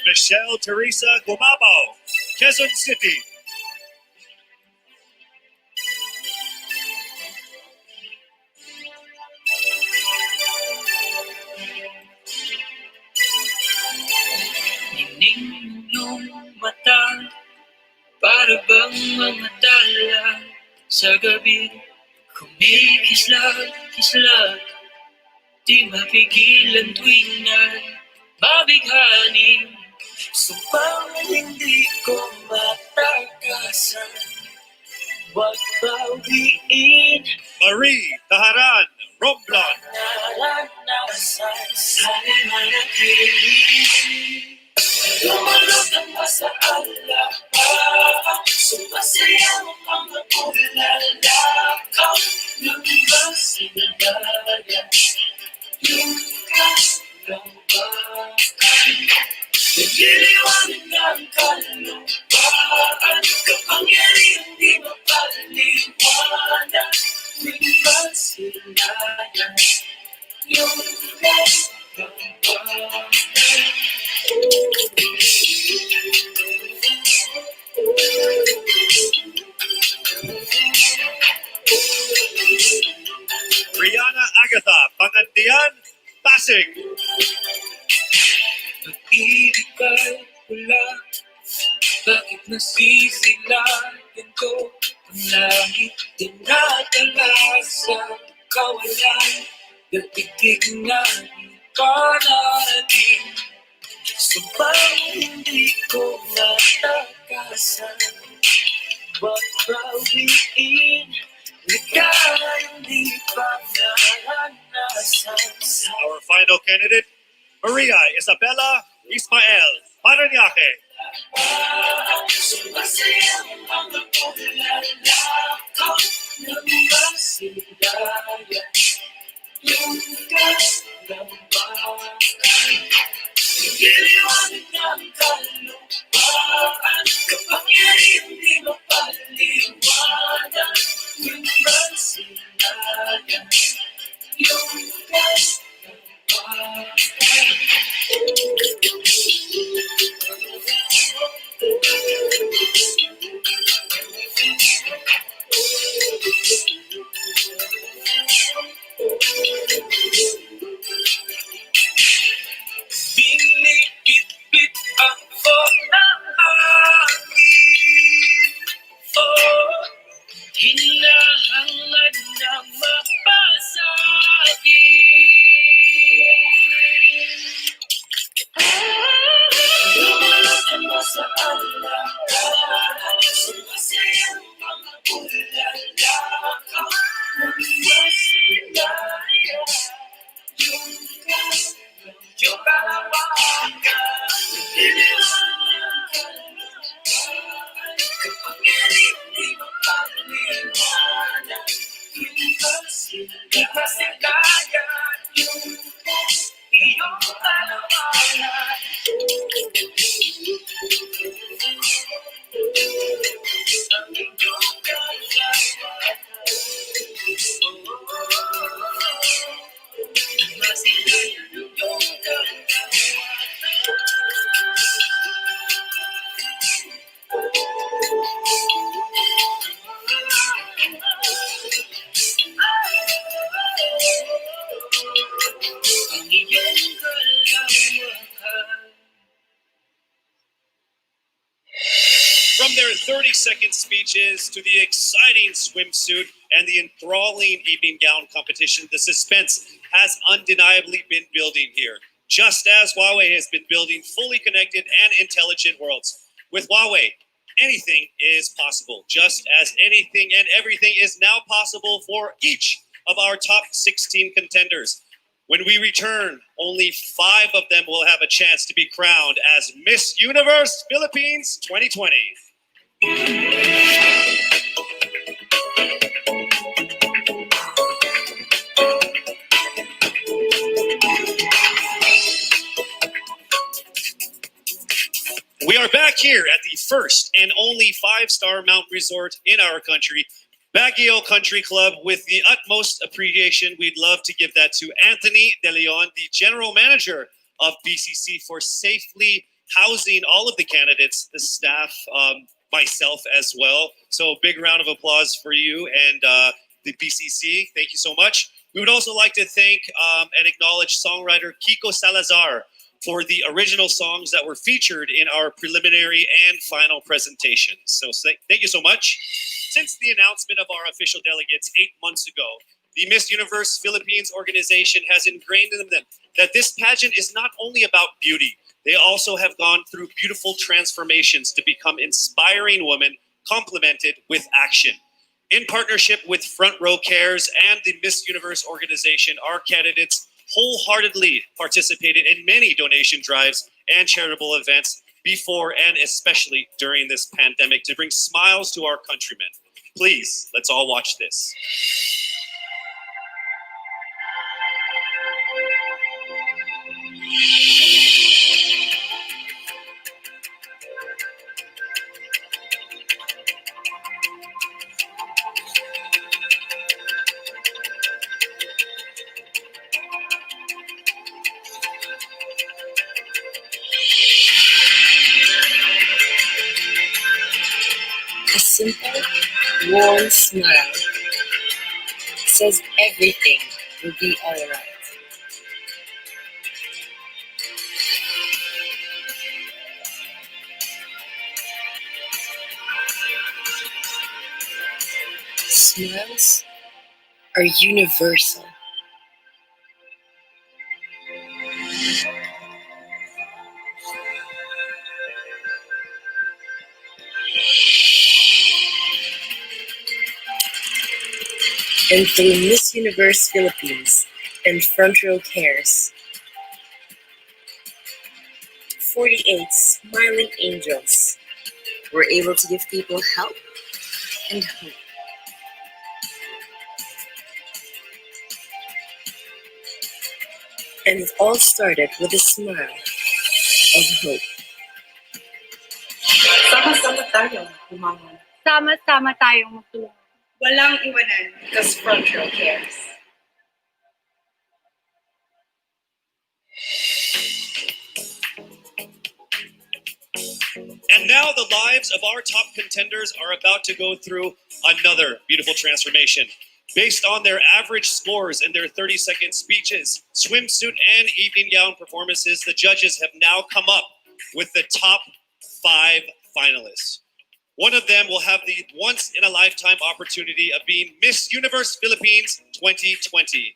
Michelle Teresa Gumabao, Quezon City. Nining iyong mata, para bang mga tala sa gabi. Kumikislat, di mapigilan tuwing na mabighanin. Sumpang hindi ko matakasan, wag bawiin. Marie Taharan, Romblon. Naranasan sa'y manatili. Lumalutang pa sa alapaw, sumasayaw ang mga bulalakaw. Lumabas sa nagaya, yung kalambakan. Nagliliwanag ng kalupaan, kapangyarihan di mapaliwanag. Lumabas sa nagaya, yung kalambakan. Rihanna Agatha, Pangantian, Pasig. Pag-ibig ba'y wala? Bakit nasisilayan ko ang langit? Dinadala sa kawalan, datigdig na ipanarating. Sumpang hindi ko matakasan, wag bawiin. Ligaya hindi pa naranasan. Our final candidate, Maria Isabella Ismael, Paranaque. Sumasayaw ang mga bulalakaw, namasilaya, yung kalambakan. Nililiwanag ng kalupaan, kapangyarihan di mapaliwanag. Yung masilaya, yung kalambakan. Binibit-bit ako ng hangin. Oh, hinahangad na mapasakit. Lumalatan mo sa alaala, sumasayaw ang mga bulalakaw. Namasilaya, yung kalawakan. Nililiwanag kapangyarihan di mapaliwanag. Di masilayan yung iyong kalawakan. Ang iyong kalawakan. Masilayan yung kalawakan. Ang iyong kalawakan. From their 30-second speeches to the exciting swimsuit and the enthralling evening gown competition, the suspense has undeniably been building here, just as Huawei has been building fully connected and intelligent worlds. With Huawei, anything is possible, just as anything and everything is now possible for each of our top 16 contenders. When we return, only 5 of them will have a chance to be crowned as Miss Universe Philippines 2020. We are back here at the first and only five-star mountain resort in our country, Baguio Country Club. With the utmost appreciation, we'd love to give that to Anthony De Leon, the general manager of BCC, for safely housing all of the candidates, the staff, myself as well. So big round of applause for you and the BCC. Thank you so much. We would also like to thank and acknowledge songwriter Kiko Salazar for the original songs that were featured in our preliminary and final presentations. So thank you so much. Since the announcement of our official delegates 8 months ago, the Miss Universe Philippines organization has ingrained in them that this pageant is not only about beauty. They also have gone through beautiful transformations to become inspiring women complemented with action. In partnership with Front Row Cares and the Miss Universe organization, our candidates wholeheartedly participated in many donation drives and charitable events before and especially during this pandemic to bring smiles to our countrymen. Please, let's all watch this. A simple, warm smile says everything will be alright. Smiles are universal. And through Miss Universe Philippines and Front Row Cares, 48 smiling angels were able to give people help and hope. And it all started with a smile of hope. Sama-sama tayo, umangon. Sama-sama tayong magtulungan. Walang iwanan because Front Row Cares. And now the lives of our top contenders are about to go through another beautiful transformation. Based on their average scores and their 30-second speeches, swimsuit, and evening gown performances, the judges have now come up with the top 5 finalists. One of them will have the once-in-a-lifetime opportunity of being Miss Universe Philippines 2020.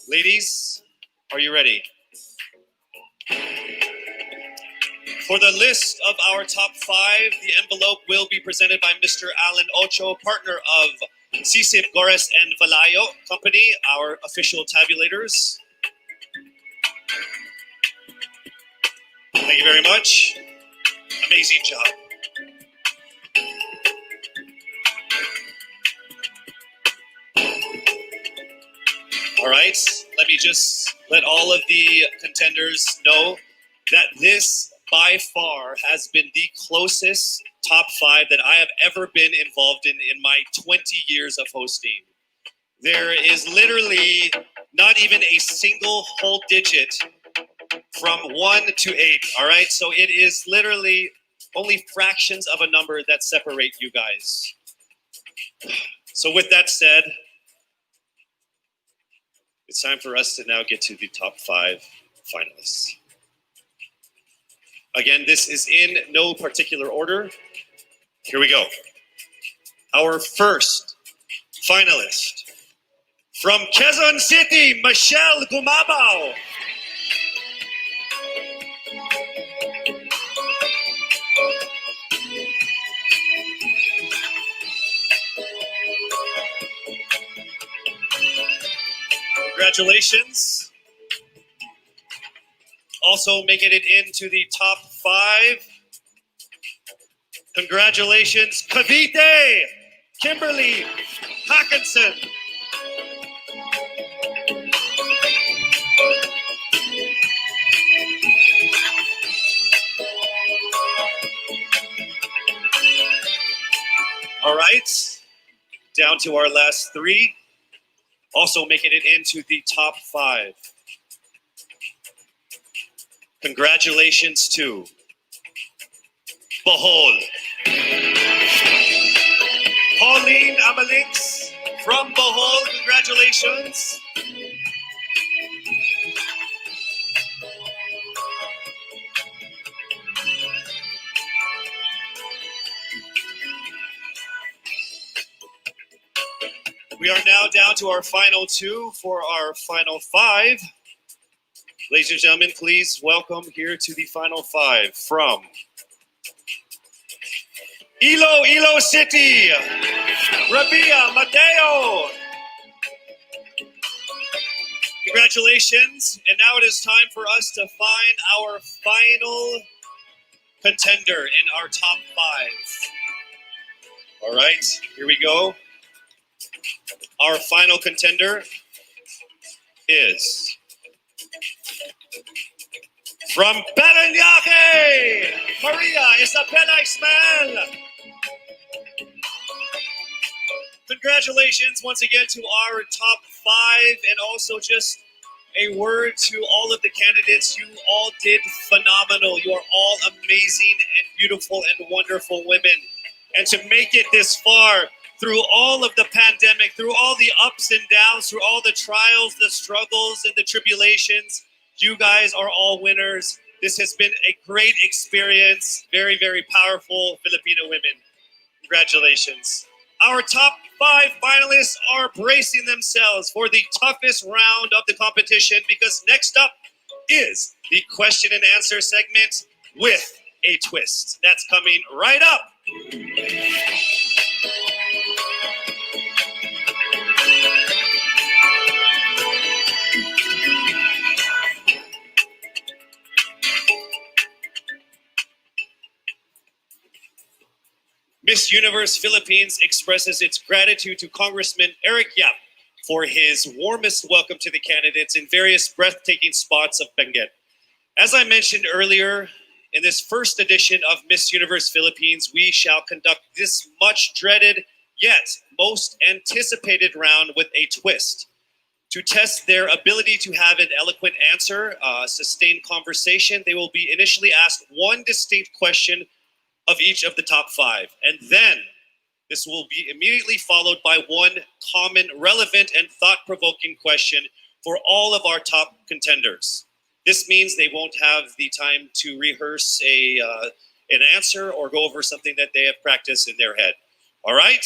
Ladies, are you ready? For the list of our top 5, the envelope will be presented by Mr. Alan Ocho, partner of Sisip Gores and Valayo Company, our official tabulators. Thank you very much. Amazing job. All right, let me just let all of the contenders know that this by far has been the closest top 5 that I have ever been involved in my 20 years of hosting. There is literally not even a single whole digit from 1 to 8, all right? So it is literally only fractions of a number that separate you guys. So with that said, it's time for us to now get to the top 5 finalists. Again, this is in no particular order. Here we go. Our first finalist from Quezon City, Michelle Gumabao. Congratulations. Also making it into the top 5, Congratulations, Cavite, Kimberly Hawkinson. All right, down to our last three. Also making it into the top five. Congratulations to Bohol. Pauline Amalix from Bohol, congratulations. We are now down to our final two for our final five. Ladies and gentlemen, please welcome here to the final five from Iloilo City, Rabiya, Mateo. Congratulations. And now it is time for us to find our final contender in our top five. All right, here we go. Our final contender is from Parañaque, Maria Isabella Ismael. Congratulations once again to our top five, and also just a word to all of the candidates. You all did phenomenal. You are all amazing and beautiful and wonderful women. And to make it this far through all of the pandemic, through all the ups and downs, through all the trials, the struggles, and the tribulations, you guys are all winners. This has been a great experience. Very, very powerful Filipino women. Congratulations. Our top five finalists are bracing themselves for the toughest round of the competition, because next up is the question and answer segment with a twist. That's coming right up. Miss Universe Philippines expresses its gratitude to Congressman Eric Yap for his warmest welcome to the candidates in various breathtaking spots of Benguet. As I mentioned earlier, in this first edition of Miss Universe Philippines, we shall conduct this much dreaded yet most anticipated round with a twist. To test their ability to have an eloquent answer, sustained conversation, they will be initially asked one distinct question of each of the top five. And then this will be immediately followed by one common, relevant, and thought-provoking question for all of our top contenders. This means they won't have the time to rehearse an answer or go over something that they have practiced in their head. All right?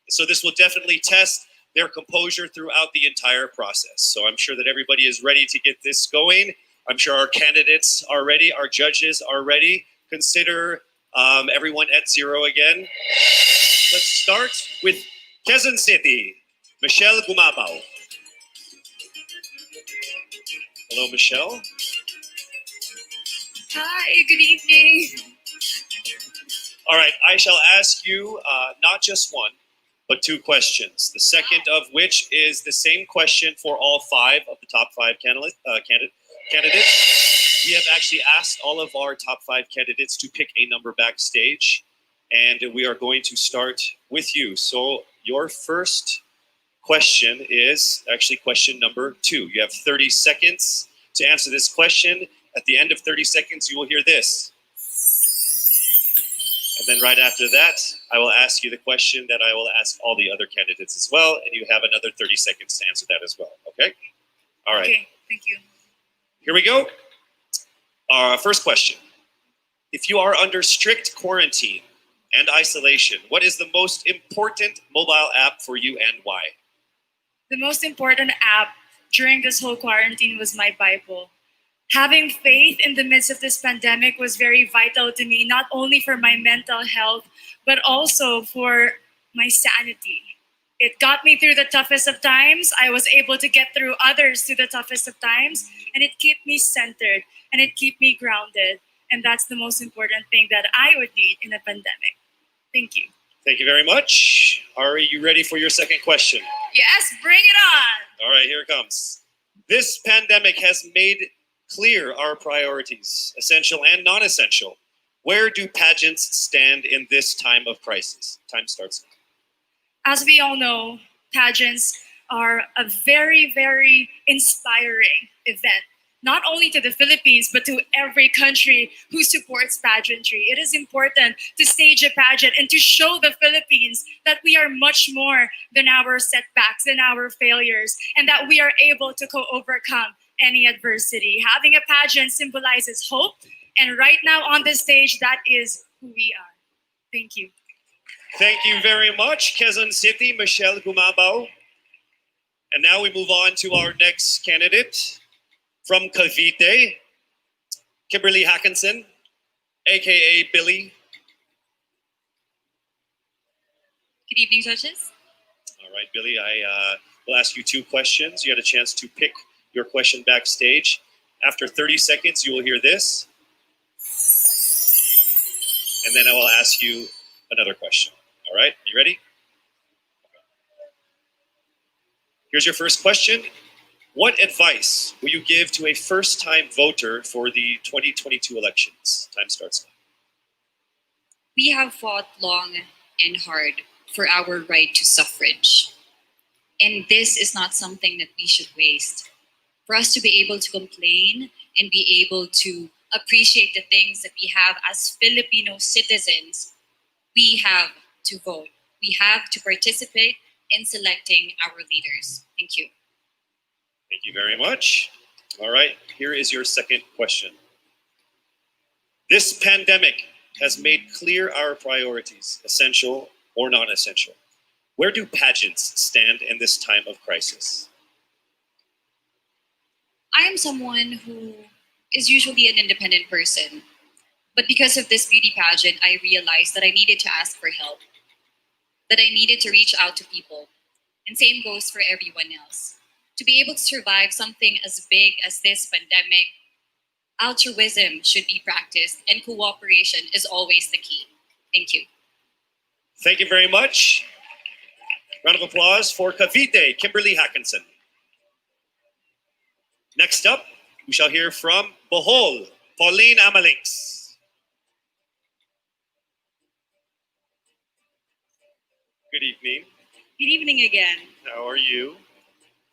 So this will definitely test their composure throughout the entire process. So I'm sure that everybody is ready to get this going. I'm sure our candidates are ready. Our judges are ready. Consider everyone at zero again. Let's start with Quezon City, Michelle Gumabao. Hello, Michelle. Hi, good evening. All right, I shall ask you not just one, but two questions. The second of which is the same question for all five of the top five candidates. We have actually asked all of our top five candidates to pick a number backstage, and we are going to start with you. So your first question is actually question number two. You have 30 seconds to answer this question. At the end of 30 seconds, you will hear this. And then right after that, I will ask you the question that I will ask all the other candidates as well, and you have another 30 seconds to answer that as well, okay? All right. Okay, thank you. Here we go. Our first question. If you are under strict quarantine and isolation, what is the most important mobile app for you and why? The most important app during this whole quarantine was my Bible. Having faith in the midst of this pandemic was very vital to me, not only for my mental health, but also for my sanity. It got me through the toughest of times. I was able to get through others through the toughest of times, and it kept me centered and it kept me grounded. And that's the most important thing that I would need in a pandemic. Thank you. Thank you very much. Are you ready for your second question? Yes, bring it on. All right, here it comes. This pandemic has made clear our priorities, essential and non-essential. Where do pageants stand in this time of crisis? Time starts now. As we all know, pageants are a very, very inspiring event, not only to the Philippines, but to every country who supports pageantry. It is important to stage a pageant and to show the Philippines that we are much more than our setbacks, than our failures, and that we are able to overcome any adversity. Having a pageant symbolizes hope, and right now on the stage, that is who we are. Thank you. Thank you very much, Quezon City, Michelle Gumabao. And now we move on to our next candidate from Cavite, Kimberly Hackinson, aka Billy. Good evening, judges. All right, Billy, I will ask you two questions. You had a chance to pick your question backstage. After 30 seconds, you will hear this. And then I will ask you another question. All right, you ready? Here's your first question. What advice will you give to a first-time voter for the 2022 elections? Time starts now. We have fought long and hard for our right to suffrage. And this is not something that we should waste. For us to be able to complain and be able to appreciate the things that we have as Filipino citizens, we have to vote. We have to participate in selecting our leaders. Thank you. Thank you very much. All right, here is your second question. This pandemic has made clear our priorities, essential or non-essential. Where do pageants stand in this time of crisis? I am someone who is usually an independent person. But because of this beauty pageant, I realized that I needed to ask for help, that I needed to reach out to people. And same goes for everyone else. To be able to survive something as big as this pandemic, altruism should be practiced and cooperation is always the key. Thank you. Thank you very much. Round of applause for Cavite, Kimberly Hackinson. Next up, we shall hear from Bohol, Pauline Amalings. Good evening. Good evening again. How are you?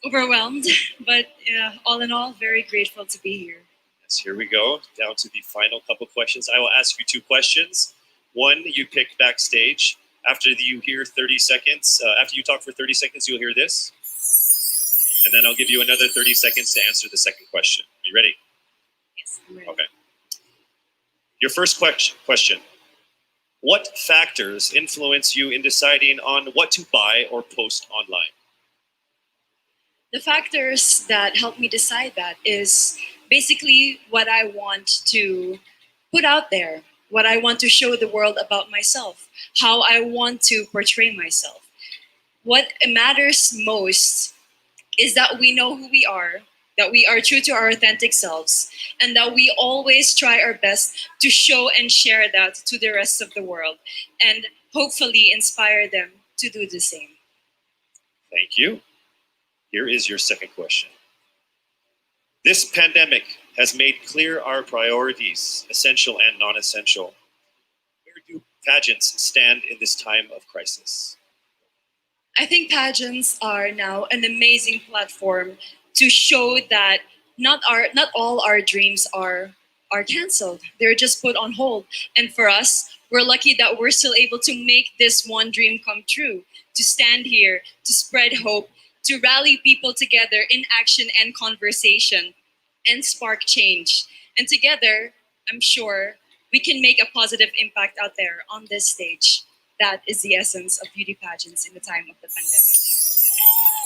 Overwhelmed, but all in all, very grateful to be here. Yes, here we go. Down to the final couple questions. I will ask you two questions. One, you pick backstage. After you hear 30 seconds, after you talk for 30 seconds, you'll hear this. And then I'll give you another 30 seconds to answer the second question. Are you ready? Yes, I'm ready. Okay. Your first question. What factors influence you in deciding on what to buy or post online? The factors that help me decide that is basically what I want to put out there, what I want to show the world about myself, how I want to portray myself. What matters most is that we know who we are, that we are true to our authentic selves, and that we always try our best to show and share that to the rest of the world, and hopefully inspire them to do the same. Thank you. Here is your second question. This pandemic has made clear our priorities, essential and non-essential. Where do pageants stand in this time of crisis? I think pageants are now an amazing platform to show that not all our dreams are canceled. They're just put on hold. And for us, we're lucky that we're still able to make this one dream come true, to stand here, to spread hope, to rally people together in action and conversation, and spark change. And together, I'm sure we can make a positive impact out there on this stage. That is the essence of beauty pageants in the time of the pandemic.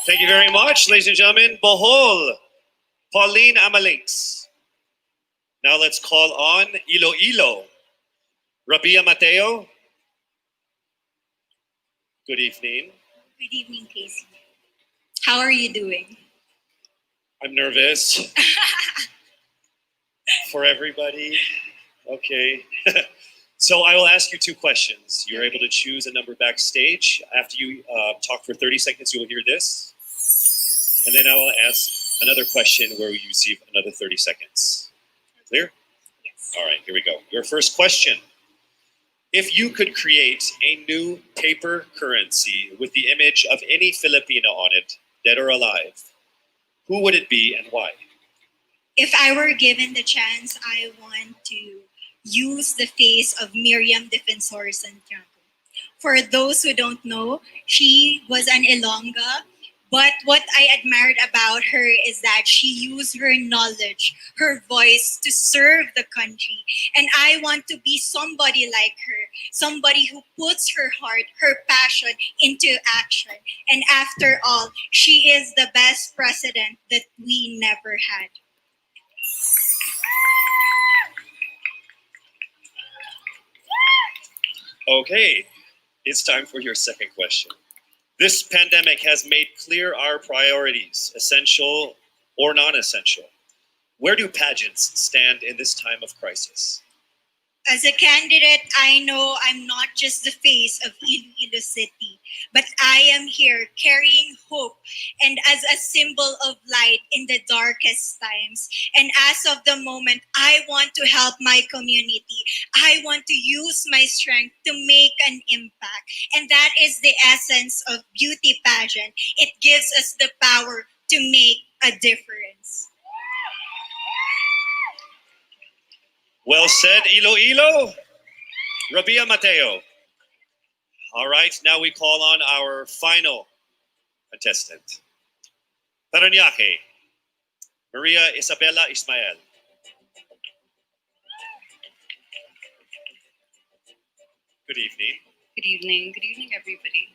Thank you very much, ladies and gentlemen. Bohol, Pauline Amalings. Now let's call on Iloilo, Rabiya Mateo. Good evening. Good evening, Casey. How are you doing? I'm nervous for everybody. Okay. So I will ask you two questions. You're able to choose a number backstage. After you talk for 30 seconds, you will hear this. And then I will ask another question where you receive another 30 seconds. Clear? Yes. All right, here we go. Your first question. If you could create a new paper currency with the image of any Filipino on it, dead or alive, who would it be and why? If I were given the chance, I want to use the face of Miriam Defensor Santiago. For those who don't know, she was an Ilongga, but what I admired about her is that she used her knowledge, her voice to serve the country. And I want to be somebody like her, somebody who puts her heart, her passion into action. And after all, she is the best president that we never had. Okay, it's time for your second question. This pandemic has made clear our priorities, essential or non-essential. Where do pageants stand in this time of crisis? As a candidate, I know I'm not just the face of Iloilo City, but I am here carrying hope and as a symbol of light in the darkest times. And as of the moment, I want to help my community. I want to use my strength to make an impact. And that is the essence of beauty pageant. It gives us the power to make a difference. Well said, Iloilo. Rabiya, Mateo. All right, now we call on our final contestant. Paranaque, Maria Isabella Ismael. Good evening. Good evening. Good evening, everybody.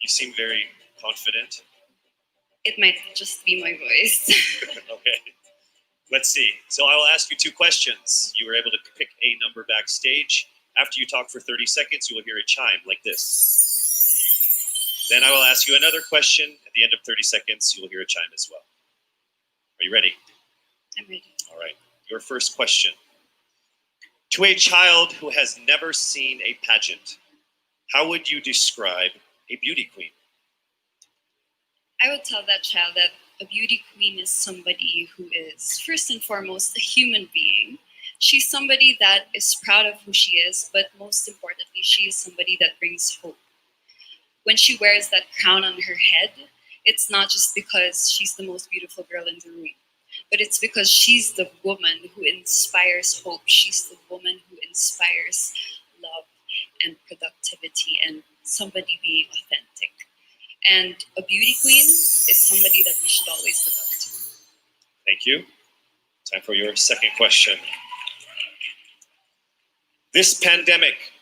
You seem very confident. It might just be my voice. Okay. Let's see. So I will ask you two questions. You were able to pick a number backstage. After you talk for 30 seconds, you will hear a chime like this. Then I will ask you another question. At the end of 30 seconds, you will hear a chime as well. Are you ready? I'm ready. All right. Your first question. To a child who has never seen a pageant, how would you describe a beauty queen? I would tell that child that a beauty queen is somebody who is, first and foremost, a human being. She's somebody that is proud of who she is, but most importantly, she is somebody that brings hope. When she wears that crown on her head, it's not just because she's the most beautiful girl in the room, but it's because she's the woman who inspires hope. She's the woman who inspires love and productivity and somebody being authentic. And a beauty queen is somebody that we should always look up to. Thank you. Time for your second question. This pandemic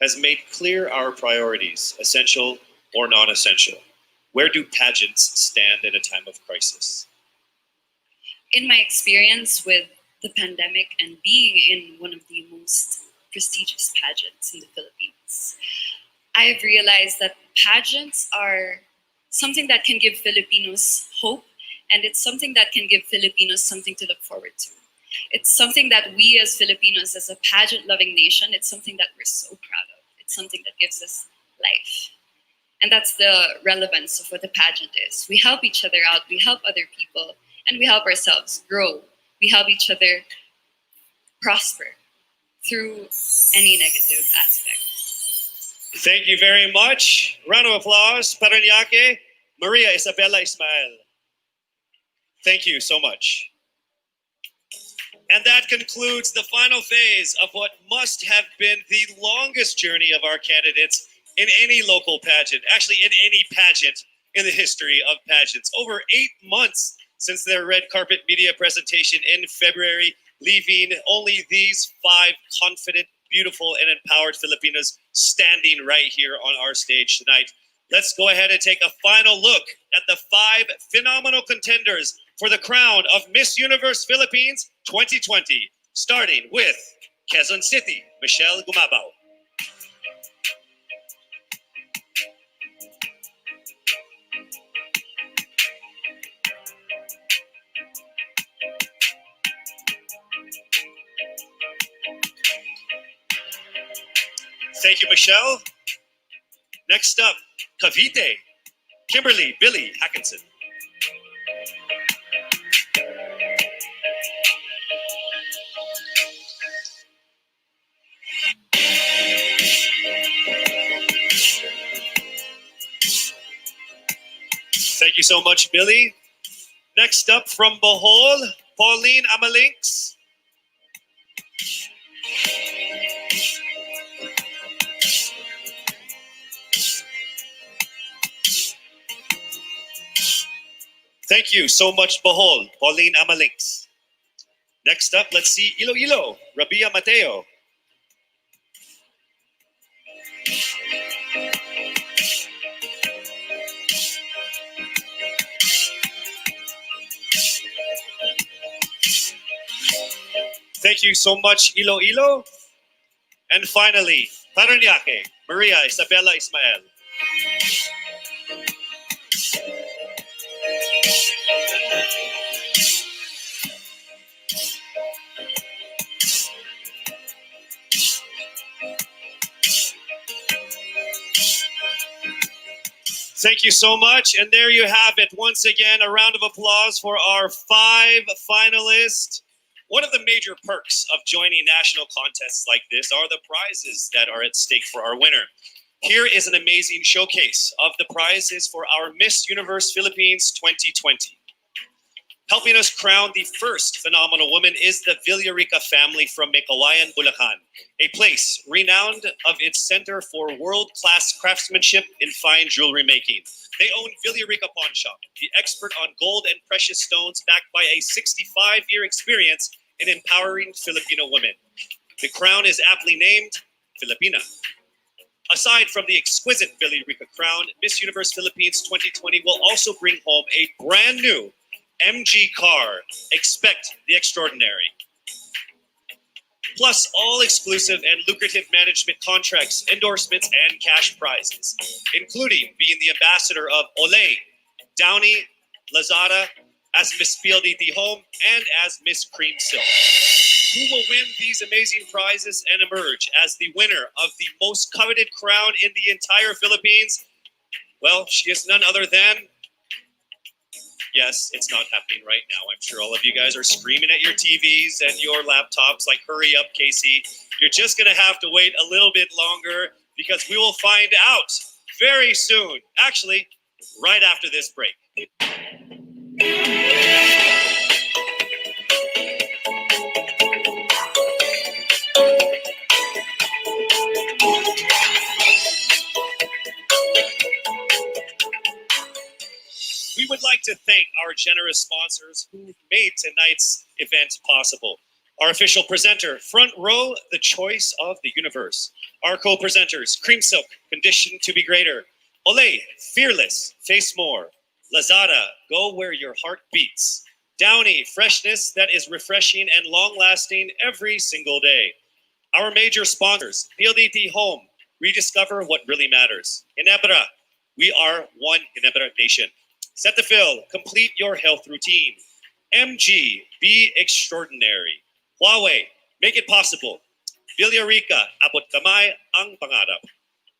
has made clear our priorities, essential or non-essential. Where do pageants stand in a time of crisis? In my experience with the pandemic and being in one of the most prestigious pageants in the Philippines, I've realized that pageants are something that can give Filipinos hope, and it's something that can give Filipinos something to look forward to. It's something that we as Filipinos, as a pageant-loving nation, it's something that we're so proud of. It's something that gives us life. And that's the relevance of what the pageant is. We help each other out, we help other people, and we help ourselves grow. We help each other prosper through any negative aspect. Thank you very much. Round of applause. Paranaque, Maria Isabella Ismael. Thank you so much. And that concludes the final phase of what must have been the longest journey of our candidates in any local pageant, actually in any pageant in the history of pageants. Over 8 months since their red carpet media presentation in February, leaving only these 5 confident, beautiful, and empowered Filipinas standing right here on our stage tonight. Let's go ahead and take a final look at the 5 phenomenal contenders for the crown of Miss Universe Philippines 2020, starting with Quezon City, Michelle Gumabao. Thank you, Michelle. Next up, Cavite, Kimberly Billy Hackinson. Thank you so much, Billy. Next up from Bohol, Pauline Amalinks. Thank you so much, Bohol, Pauline Amalinks. Next up, let's see Iloilo, Rabiya Mateo. Thank you so much, Iloilo. And finally, Paranaque, Maria Isabella Ismael. Thank you so much. And there you have it. Once again, a round of applause for our 5 finalists. One of the major perks of joining national contests like this are the prizes that are at stake for our winner. Here is an amazing showcase of the prizes for our Miss Universe Philippines 2020. Helping us crown the first phenomenal woman is the Villarica family from Mekawayan, Bulacan, a place renowned of its center for world-class craftsmanship in fine jewelry making. They own Villarica Pawn Shop, the expert on gold and precious stones, backed by a 65-year experience in empowering Filipino women. The crown is aptly named Filipina. Aside from the exquisite Villarica crown, Miss Universe Philippines 2020 will also bring home a brand new MG car. Expect the extraordinary. Plus all exclusive and lucrative management contracts, endorsements, and cash prizes, including being the ambassador of Olay, Downy, Lazada, as Miss PLDT Home, and as Miss Cream Silk. Who will win these amazing prizes and emerge as the winner of the most coveted crown in the entire Philippines? Well, she is none other than... Yes, it's not happening right now. I'm sure all of you guys are screaming at your TVs and your laptops like, hurry up, Casey. You're just going to have to wait a little bit longer because we will find out very soon. Actually, right after this break. We would like to thank our generous sponsors who made tonight's event possible. Our official presenter, Front Row, the choice of the universe. Our co-presenters, Cream Silk, Conditioned to be Greater. Olay, Fearless, Face More. Lazada, Go Where Your Heart Beats. Downy, Freshness that is refreshing and long-lasting every single day. Our major sponsors, PLDT Home, rediscover what really matters. Ginebra, we are one Ginebra nation. Cetaphil, complete your health routine. MG, be extraordinary. Huawei, make it possible. Villarica, abot kamay ang pangarap.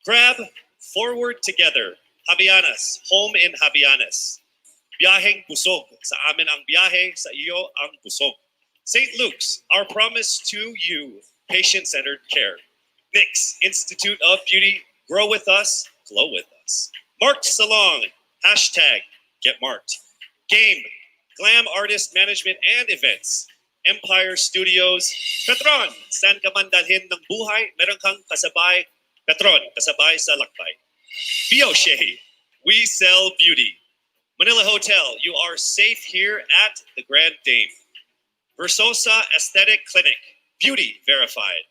Grab, forward together. Habianas, home in Habianas. Biyaheng busog, sa amin ang biyahe, sa iyo ang busog. St. Luke's, our promise to you, patient-centered care. NYX, Institute of Beauty, grow with us, glow with us. Marked Salon, hashtag, get marked. Game, Glam Artist Management and Events. Empire Studios. Petron, saan ka man dalhin ng buhay, meron kang kasabay. Petron, kasabay sa lakbay. Bioshea, we sell beauty. Manila Hotel, you are safe here at the Grand Dame. Versosa Aesthetic Clinic, beauty verified.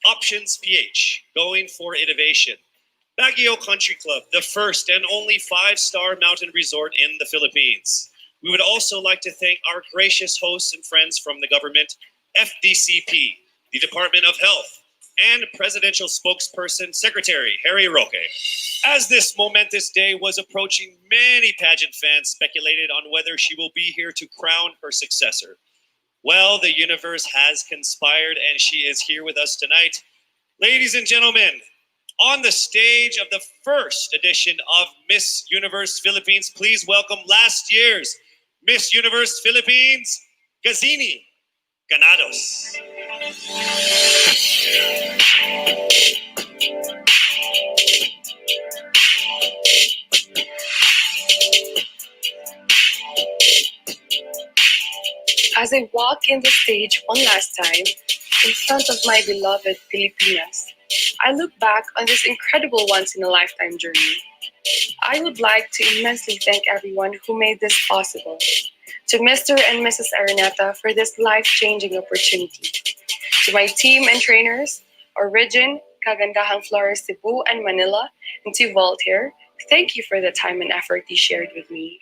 Options PH, going for innovation. Baguio Country Club, the first and only 5-star mountain resort in the Philippines. We would also like to thank our gracious hosts and friends from the government, FDCP, the Department of Health, and Presidential Spokesperson Secretary Harry Roque. As this momentous day was approaching, many pageant fans speculated on whether she will be here to crown her successor. Well, the universe has conspired and she is here with us tonight. Ladies and gentlemen, On the stage of the first edition of Miss Universe Philippines, please welcome last year's Miss Universe Philippines, Gazini Ganados. As I walk in the stage one last time, in front of my beloved Filipinas, I look back on this incredible once-in-a-lifetime journey. I would like to immensely thank everyone who made this possible. To Mr. and Mrs. Araneta for this life-changing opportunity. To my team and trainers, Origin, Kagandahang Flores Cebu and Manila, and to Voltaire, thank you for the time and effort you shared with me.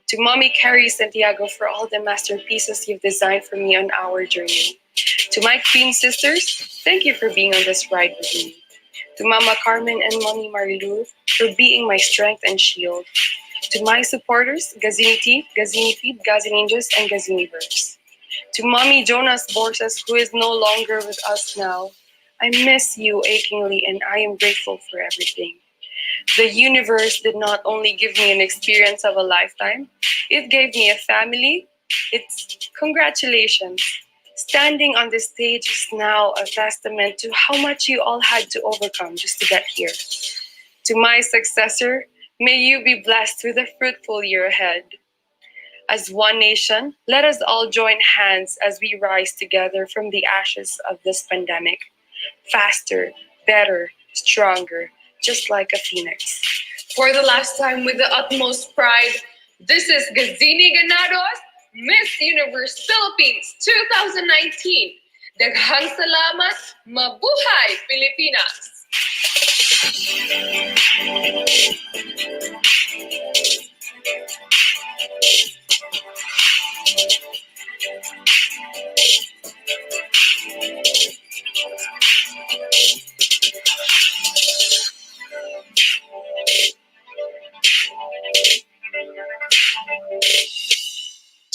To Mommy Carrie Santiago for all the masterpieces you've designed for me on our journey. To my Queen sisters, thank you for being on this ride with me. To Mama Carmen and Mommy Marilu for being my strength and shield. To my supporters, Gazini Teeth, Gazini Feed, Gazininjas, and Gaziniverse. To Mommy Jonas Borsas, who is no longer with us now, I miss you achingly and I am grateful for everything. The universe did not only give me an experience of a lifetime, it gave me a family. It's congratulations. Standing on this stage is now a testament to how much you all had to overcome just to get here. To my successor, may you be blessed with a fruitful year ahead. As one nation, let us all join hands as we rise together from the ashes of this pandemic. Faster, better, stronger, just like a phoenix. For the last time, with the utmost pride, this is Gazini Ganados, Miss Universe Philippines 2019. Daghang salamat, mabuhay Pilipinas!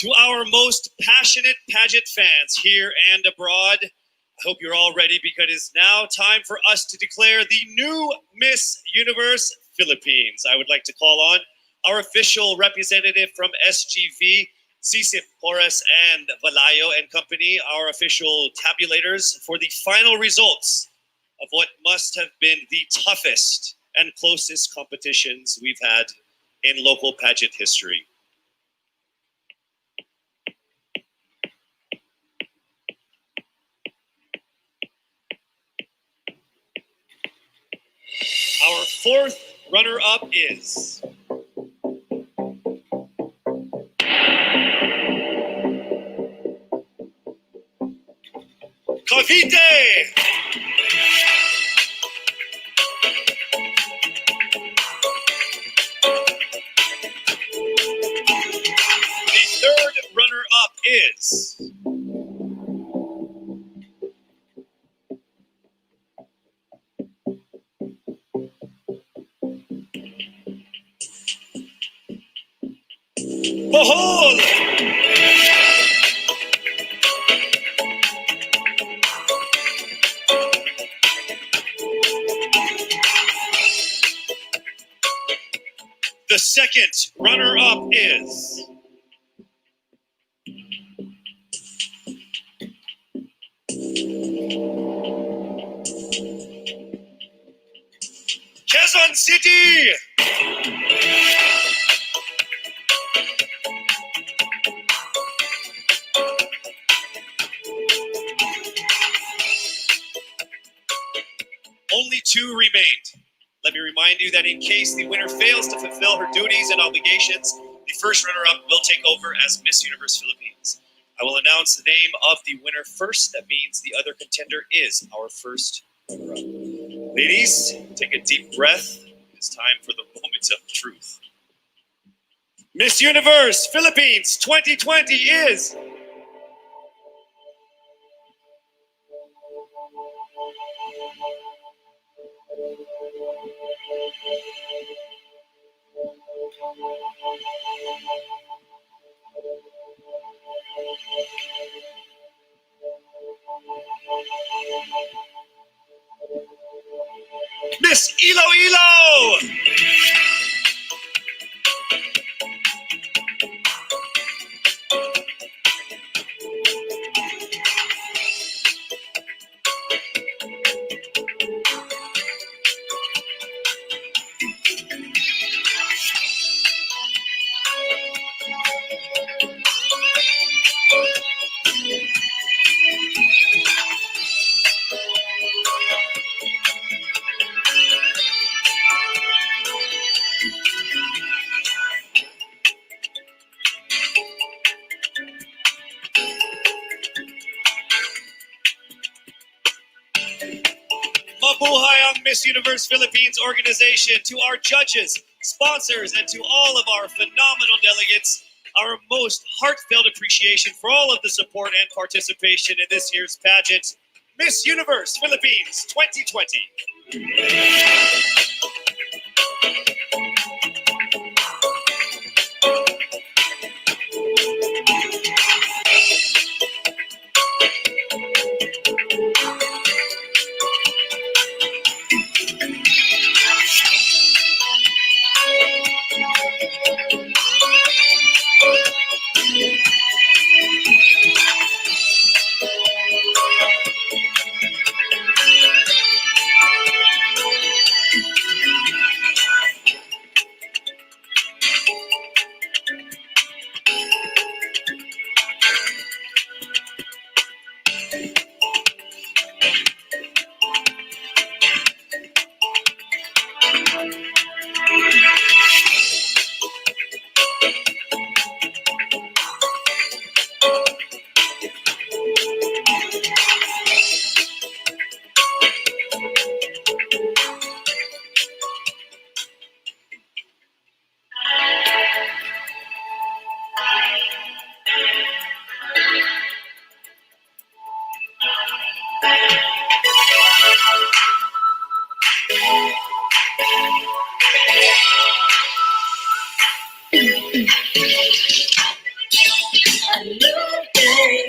To our most passionate pageant fans here and abroad, I hope you're all ready because it is now time for us to declare the new Miss Universe Philippines. I would like to call on our official representative from SGV, Sisip Porras and Valayo and Company, our official tabulators for the final results of what must have been the toughest and closest competitions we've had in local pageant history. Our fourth runner-up is Cavite! The third runner-up is Bohol! The second runner-up is Quezon City! Only two remained. Let me remind you that in case the winner fails to fulfill her duties and obligations, the first runner-up will take over as Miss Universe Philippines. I will announce the name of the winner first. That means the other contender is our first runner-up. Ladies, take a deep breath. It's time for the moment of truth. Miss Universe Philippines 2020 is Miss Iloilo! Mabuhay ang Miss Universe Philippines organization. To our judges, sponsors, and to all of our phenomenal delegates, our most heartfelt appreciation for all of the support and participation in this year's pageant, Miss Universe Philippines 2020. A new day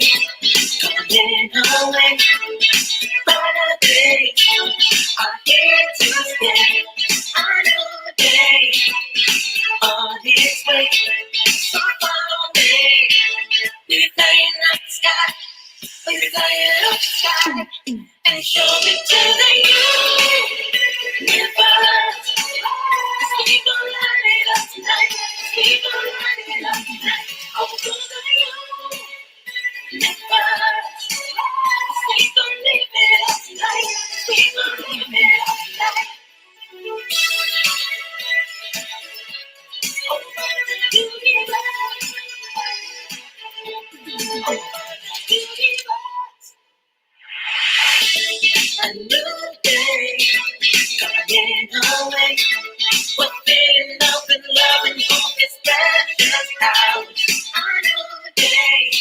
coming away. Better days are here to stay. A new day on its way. So follow me. We're flying up the sky. We're flying up the sky. And show me to the universe. 'Cause we gon' light it up tonight. We gon' light it up tonight. All to the universe. 'Cause we gon' live it up tonight. We gon' live it up tonight. Over the universe. Over the universe. A new day coming away. We're feeling love and love and hope is precious now. A new day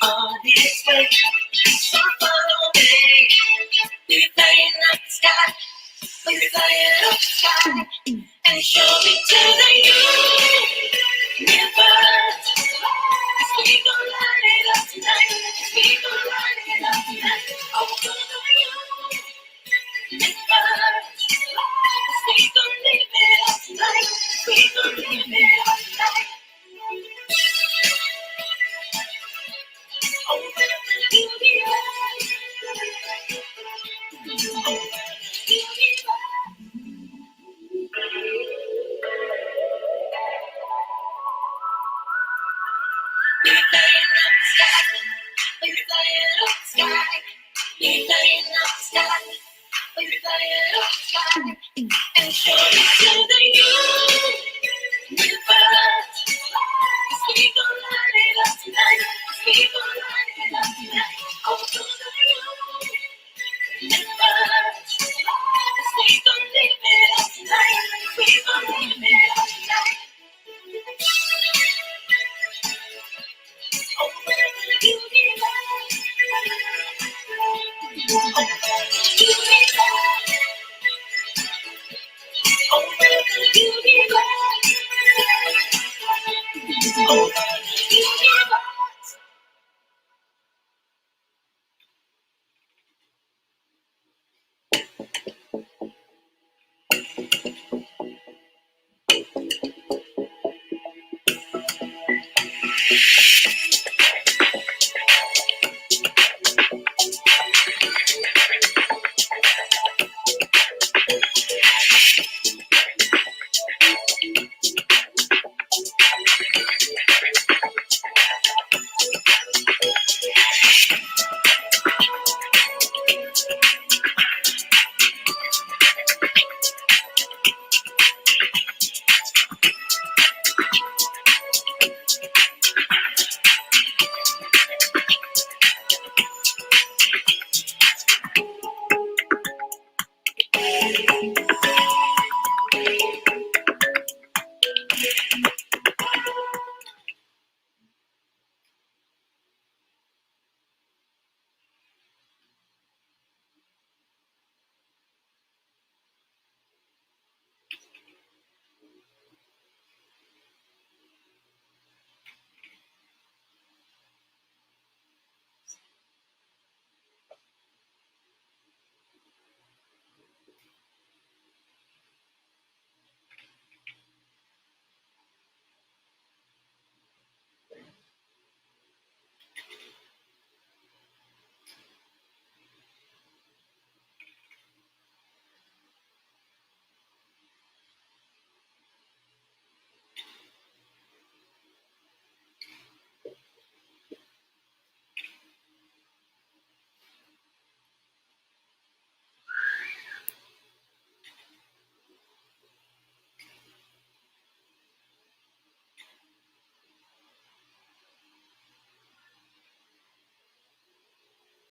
on its way. So follow me. We're flying up the sky. We're flying up the sky. And show me to the universe. 'Cause we gon' light it up tonight. We gon' light it up tonight. Over the universe. 'Cause we gon' live it up tonight. We gon' live it up tonight. Over the universe. Over the universe. We're flying up the sky. We're flying up the sky. We're flying up the sky. We're flying up the sky. And show me to the universe.